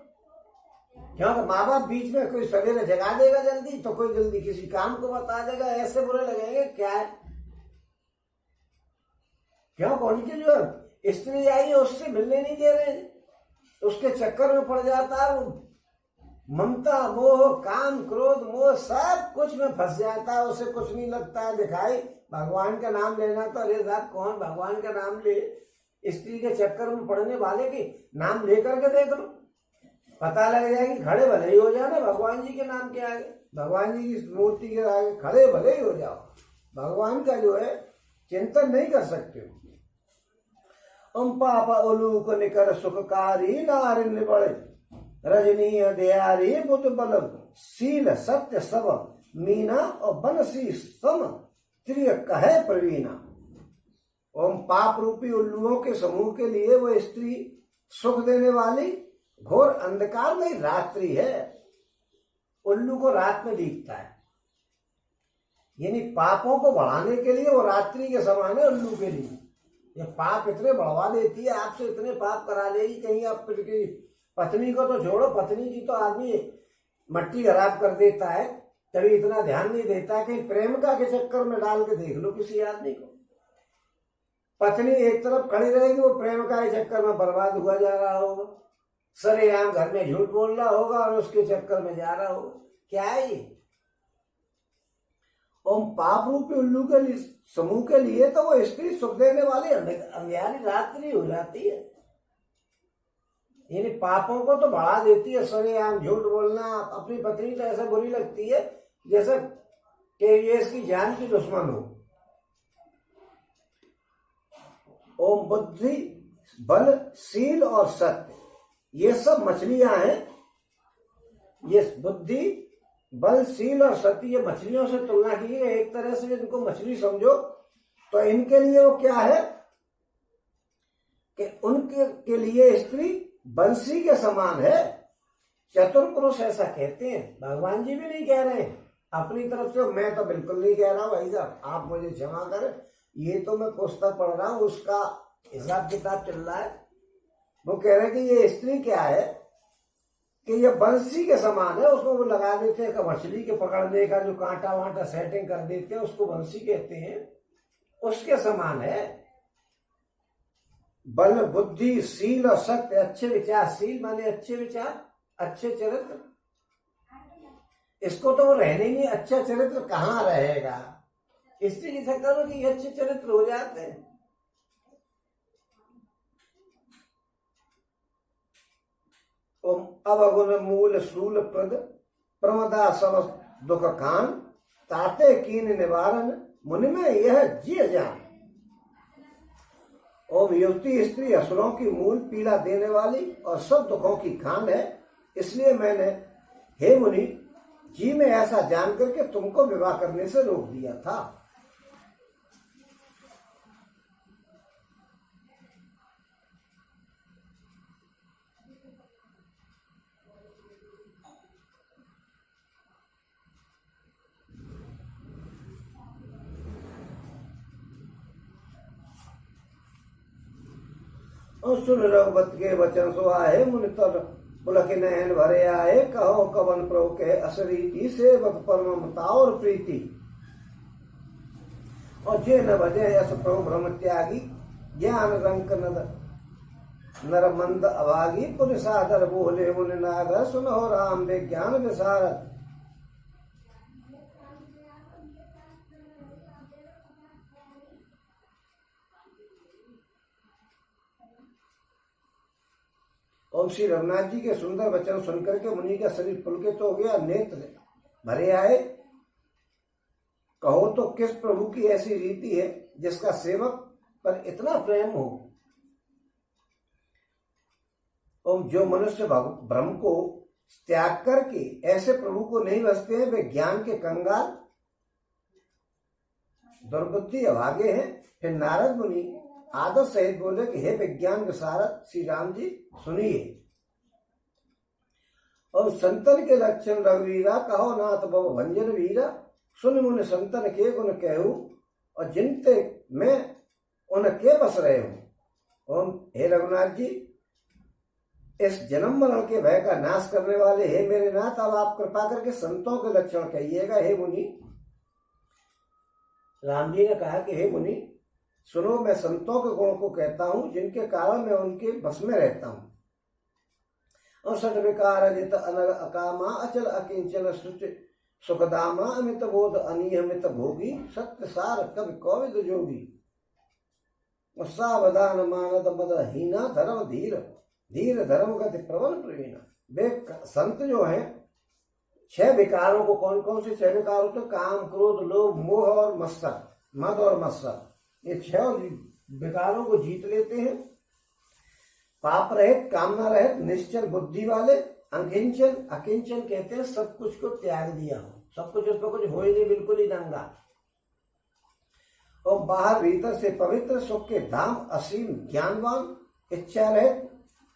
क्योंकि माँ बाप बीच में कोई सवेरे जगा देगा जल्दी, तो कोई जल्दी किसी काम को बता देगा, ऐसे बुरे लगेंगे। क्या है, क्यों? उनकी जो स्त्री आई है उससे मिलने नहीं दे रहे, उसके चक्कर में पड़ जाता है। ममता, मोह, काम, क्रोध, मोह सब कुछ में फंस जाता है। उसे कुछ नहीं लगता है दिखाई। भगवान का नाम लेना तो अरे साहब कौन भगवान का नाम ले? स्त्री के चक्कर में पड़ने वाले की नाम लेकर के देख लो, पता लग जाएगी। खड़े भले ही हो जाना भगवान जी के नाम के आगे, भगवान जी की मूर्ति के आगे खड़े भले ही हो जाओ। भगवान का जो है चिंतन नहीं कर सकते हो। ओम पाप उलूक निकर सुखकारी नारिन बड़े रजनीय दयारी बुद्ध बल शील सत्य सब मीना और बनसी सम त्रिय कहे प्रवीणा। ओम पाप रूपी उल्लुओं के समूह के लिए वो स्त्री सुख देने वाली घोर अंधकार में रात्रि है। उल्लू को रात में दिखता है, यानी पापों को बढ़ाने के लिए वो रात्रि के समान है उल्लू के लिए। ये पाप इतने बढ़वा देती है, आपसे इतने पाप करा लेगी, कहीं आप फिर पत्नी को तो छोड़ो, पत्नी की तो आदमी मट्टी खराब कर देता है, कभी इतना ध्यान नहीं देता कि प्रेमिका के चक्कर में डाल के देख लो किसी आदमी को। पत्नी एक तरफ खड़ी रहेगी, वो प्रेमिका के चक्कर में बर्बाद हुआ जा रहा होगा, सरेआम घर में झूठ बोल रहा होगा और उसके चक्कर में जा रहा होगा। क्या है ये? और पाप रूपी उल्लू के लिए, समूह के लिए तो वो स्त्री सुख देने वाली अंधियारी रात्रि हो जाती है। यानी पापों को तो बढ़ा देती है, सरेआम झूठ बोलना। अपनी पत्नी तो ऐसा बुरी लगती है जैसे कि ये इसकी जान की दुश्मन हो। ओम बुद्धि, बल, शील और सत्य, ये सब मछलियां हैं। ये बुद्धि, बल, शील और सत्य, ये मछलियों से तुलना की है। एक तरह से इनको मछली समझो तो इनके लिए वो क्या है कि उनके के लिए स्त्री बंसी के समान है। चतुर पुरुष ऐसा कहते हैं, भगवान जी भी नहीं कह रहे हैं अपनी तरफ से। मैं तो बिल्कुल नहीं कह रहा भाई साहब, आप मुझे क्षमा करें, ये तो मैं पुस्तक पढ़ रहा हूं, उसका हिसाब किताब चल रहा है। वो कह रहे हैं कि ये स्त्री क्या है कि ये बंसी के समान है। उसको वो लगा देते हैं मछली के पकड़ने का जो कांटा वांटा सेटिंग कर देते हैं, उसको बंसी कहते हैं, उसके समान है। बल, बुद्धि, शील और सत्य, अच्छे विचार। शील माने अच्छे विचार, अच्छे चरित्र। इसको तो वो रहने ही नहीं, अच्छा चरित्र कहाँ रहेगा। स्त्री की चक्कर में कि अच्छे चरित्र हो जाते हैं। अवगुण मूल शूल प्रद, प्रमदा सब दुख कान, ताते कीन निवारण, मुनि में यह जिय जान। ओम युवती स्त्री असुरों की मूल पीड़ा देने वाली और सब दुखों की खान है, इसलिए मैंने हे मुनि जी में ऐसा जान करके तुमको विवाह करने से रोक दिया था। और सुन रघुपत के वचन सो आए, मुनि तर पुलक नयन भरे आए, कहो कवन प्रभु के असरीति, सेवक परम और प्रीति। और जे न भजे यस प्रभु ब्रह्म त्यागी, ज्ञान रंक नर मंद अभागी, पुनि सादर बोले मुनि नागर, सुनो राम विज्ञान विशारद। ओम श्री रघुनाथ जी के सुंदर वचन सुनकर के मुनि का शरीर पुलकित हो गया, नेत्र भरे आए। कहो तो किस प्रभु की ऐसी रीति है जिसका सेवक पर इतना प्रेम हो। ओम जो मनुष्य ब्रह्म को त्याग करके ऐसे प्रभु को नहीं बसते हैं, वे ज्ञान के कंगाल दुर्बुद्धि अभागे हैं। फिर नारद मुनि आदर सहित बोले कि हे विज्ञान विशारद श्री राम जी सुनिए। और संतन के लक्षण रघुवीरा, कहो नाथ भव भंजन वीरा, सुन मुनि संतन के गुण कहूं, और जिनते मैं उनके बस रहे हूं। ओम हे रघुनाथ जी, इस जन्म मरण के भय का नाश करने वाले हे मेरे नाथ, अब आप कृपा करके संतों के लक्षण कहिएगा। हे मुनि, राम जी ने कहा कि हे मुनि सुनो, मैं संतों के गुणों को कहता हूं जिनके कारण मैं उनके बस में रहता हूं। और सठ विकार जित अनग अकामा, अचल अकिंचन सुखदामा, अमित बोध अनियमित भोगी, सत्य सार कवि कौविद जोगी। सावधान मानद मद हीना, धर्म धीर धीर धर्म गति प्रबल प्रवीणा। वे संत जो हैं, 6 विकारों को, कौन कौन से 6 विकार होते? काम, क्रोध, लोभ, मोह और मत्सर, मद और मत्सर, ये 6 विकारों को जीत लेते हैं। पाप रहित, कामना रहित, निश्चल बुद्धि वाले, अकिंचन, अकिंचन कहते हैं सब कुछ को त्याग दिया हो, सब कुछ उसमें कुछ हो ही नहीं, बिल्कुल ही नंगा। और बाहर भीतर से पवित्र, सुख के धाम, असीम ज्ञानवान, इच्छा रहित,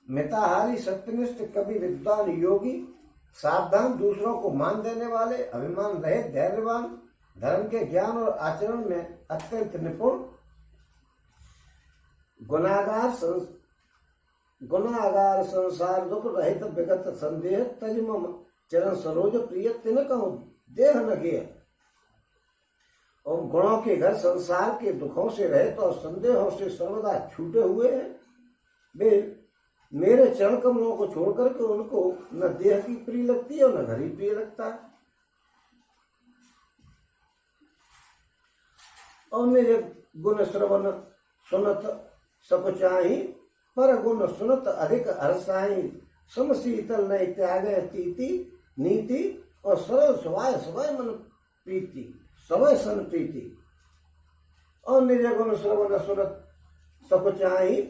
मिताहारी, सत्यनिष्ठ, कवि, विद्वान, योगी, सावधान, दूसरों को मान देने वाले, अभिमान रहित, धैर्यवान, धर्म के ज्ञान और आचरण में अत्यंत निपुण, गुनाहगार, गुनागार संसार दुख रहित विगत संदेह तज मम चरण सरोज प्रिय तिन कहूं देह न गे। और गुणों के घर संसार के दुखों से रहित और संदेहों से सर्वदा छूटे हुए हैं। वे मेरे चरण कमलों को छोड़ करके उनको न देह की प्रिय लगती है और न घर ही प्रिय लगता है। और मेरे गुण श्रवण सुनत सकुचाही पर गुण सुनत अधिक हर्षाही। सम शीतल नहीं त्याग तीति नीति और सरल स्वभाव स्वभाव मन प्रीति समय सन प्रीति। और निज गुण श्रवण सुनत सकुचाही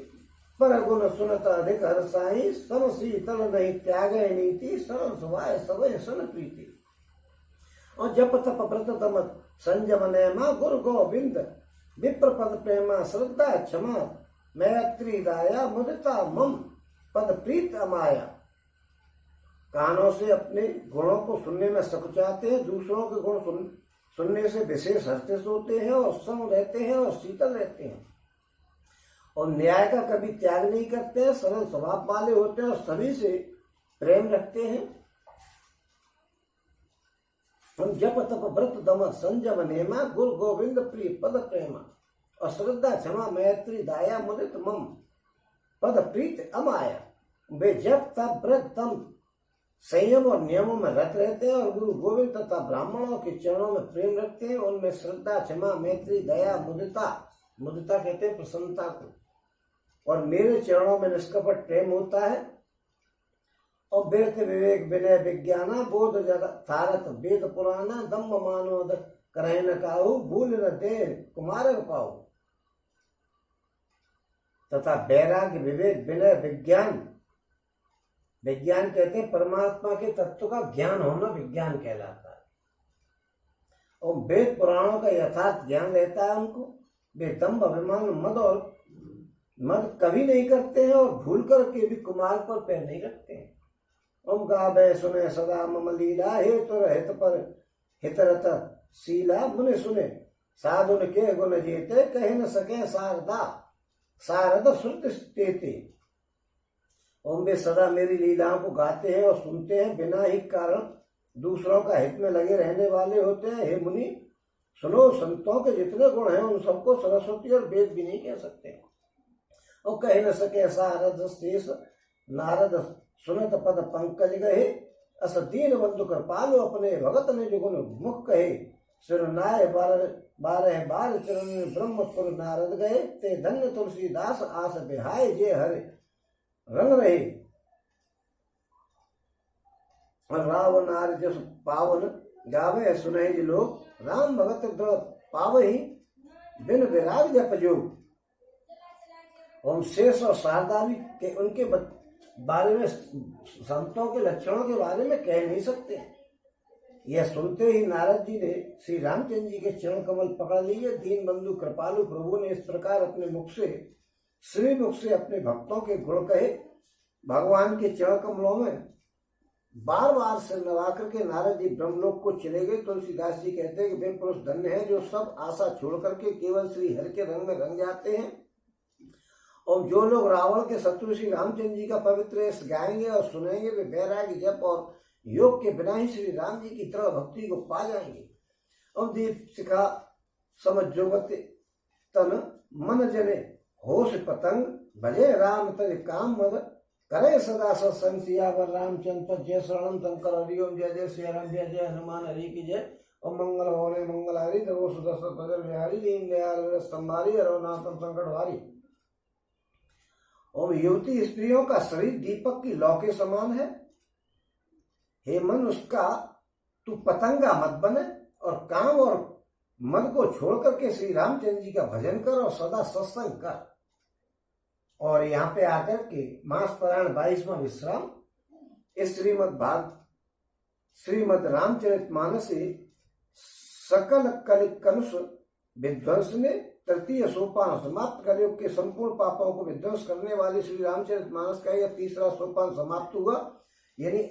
पर गुण सुनत अधिक हर्षाही। सम शीतल नहीं त्याग नीति सरल स्वभाव समय सन प्रीति। और जप तप व्रत तम संयम नेमा गुरु गोविंद विप्र पद प्रेमा श्रद्धा क्षमा मैत्री दाया मुदिता मम पद प्रीत अमाया। कानों से अपने गुणों को सुनने में सकुचाते हैं, दूसरों के गुण सुनने से विशेष हर्षित होते हैं और सम रहते हैं और शीतल रहते हैं। और न्याय का कभी त्याग नहीं करते हैं, सरल स्वभाव वाले होते हैं और सभी से प्रेम रखते हैं। हम जप तप व्रत दम संयम नेमा गुरु गोविंद प्रिय पद प्रेमा और श्रद्धा क्षमा मैत्री दाया मुदित मम पद प्रीत अमाया। वे जप तप व्रत दम संयम और नियमों में रत रहते हैं और गुरु गोविंद तथा ब्राह्मणों के चरणों में प्रेम रखते हैं। उनमें श्रद्धा क्षमा मैत्री दया मुदिता, मुदिता कहते हैं प्रसन्नता को, और मेरे चरणों में निष्कपट प्रेम होता है। और वेद विवेक विनय विज्ञाना बोध थारत वेद पुराना दम्भ मानोद करह न काहू भूल न दे कुमार पाऊ। तथा वैराग्य विवेक विनय विज्ञान, विज्ञान कहते हैं परमात्मा के तत्व का ज्ञान होना विज्ञान कहलाता है। और वेद पुराणों का यथार्थ ज्ञान रहता है उनको। वे दम्भ अभिमान मद कभी नहीं करते हैं और भूल करके भी कुमार पर पैर नहीं रखते हैं। ओम गावे सुने सदा मम लीला हेतु हित पर हितरत शीला। मुनि सुने साधुन के गुण जेते कह न सके शारदा शारद श्रुति। ओम वे सदा मेरी लीलाओं को गाते हैं और सुनते हैं, बिना ही कारण दूसरों का हित में लगे रहने वाले होते हैं। हे मुनि सुनो, संतों के जितने गुण हैं उन सबको सरस्वती और वेद भी नहीं कह सकते। और कह न सके शारद शेष नारद सुनत पद पंकज गहे। अस दीन बंधु कृपालु अपने भगत ने जो गुण मुख कहे। सुरनाय बारह बार चरण ब्रह्मपुर नारद गए। ते धन्य तुलसीदास आस बिहाय जे हरे रंग रहे। और राव नार जस पावन गावे सुनहि जी लोग। राम भगत द्र पावहि बिन विराग जप जोग। हम शेष और शारदा भी के उनके बारे में, संतों के लक्षणों के बारे में कह नहीं सकते। यह सुनते ही नारद जी ने श्री रामचंद्र जी के चरण कमल पकड़ लिए। दीन बंधु कृपालु प्रभु ने इस प्रकार अपने मुख से, श्री मुख से अपने भक्तों के गुण कहे। भगवान के चरण कमलों में बार बार से नवा करके नारद जी ब्रह्मलोक को चले गए। तुलसीदास जी कहते हैं कि वे पुरुष धन्य है जो सब आशा छोड़ करके केवल श्री हरि के रंग में रंग जाते हैं। और जो लोग रावण के शत्रु श्री रामचंद्र जी का पवित्र यश गाएंगे और सुनेंगे, वे वैराग्य जप और योग के बिना ही श्री राम जी की तरह भक्ति को पा जाएंगे। और दीप शिखा समझ जोगते तन मन जने होश पतंग भजे राम तज काम मद करे सदा सत्संग सियावर रामचंद्र जय शरणम शंकर हरिओम जय जय श्री राम जय जय हनुमान हरि की जय। और मंगल भवने मंगल हरि दो सुदर्शन भजन बिहारी दीन दयाल स्तंभारी हरनाथम संकट भारी। और युवती स्त्रियों का शरीर दीपक की लौ के समान है। हे मन, उसका तू पतंगा मत बने और काम और मन को छोड़ करके श्री रामचंद्र जी का भजन कर और सदा सत्संग कर। और यहाँ पे आकर के मास पुराण 22वां विश्राम इस श्रीमद रामचरितमानस सकल कलुष विध्वंस ने तृतीय सोपान समाप्त कलयुग के संपूर्ण पापों को विध्वंस करने वाले श्री रामचरितमानस का यह तीसरा सोपान समाप्त हुआ। यानी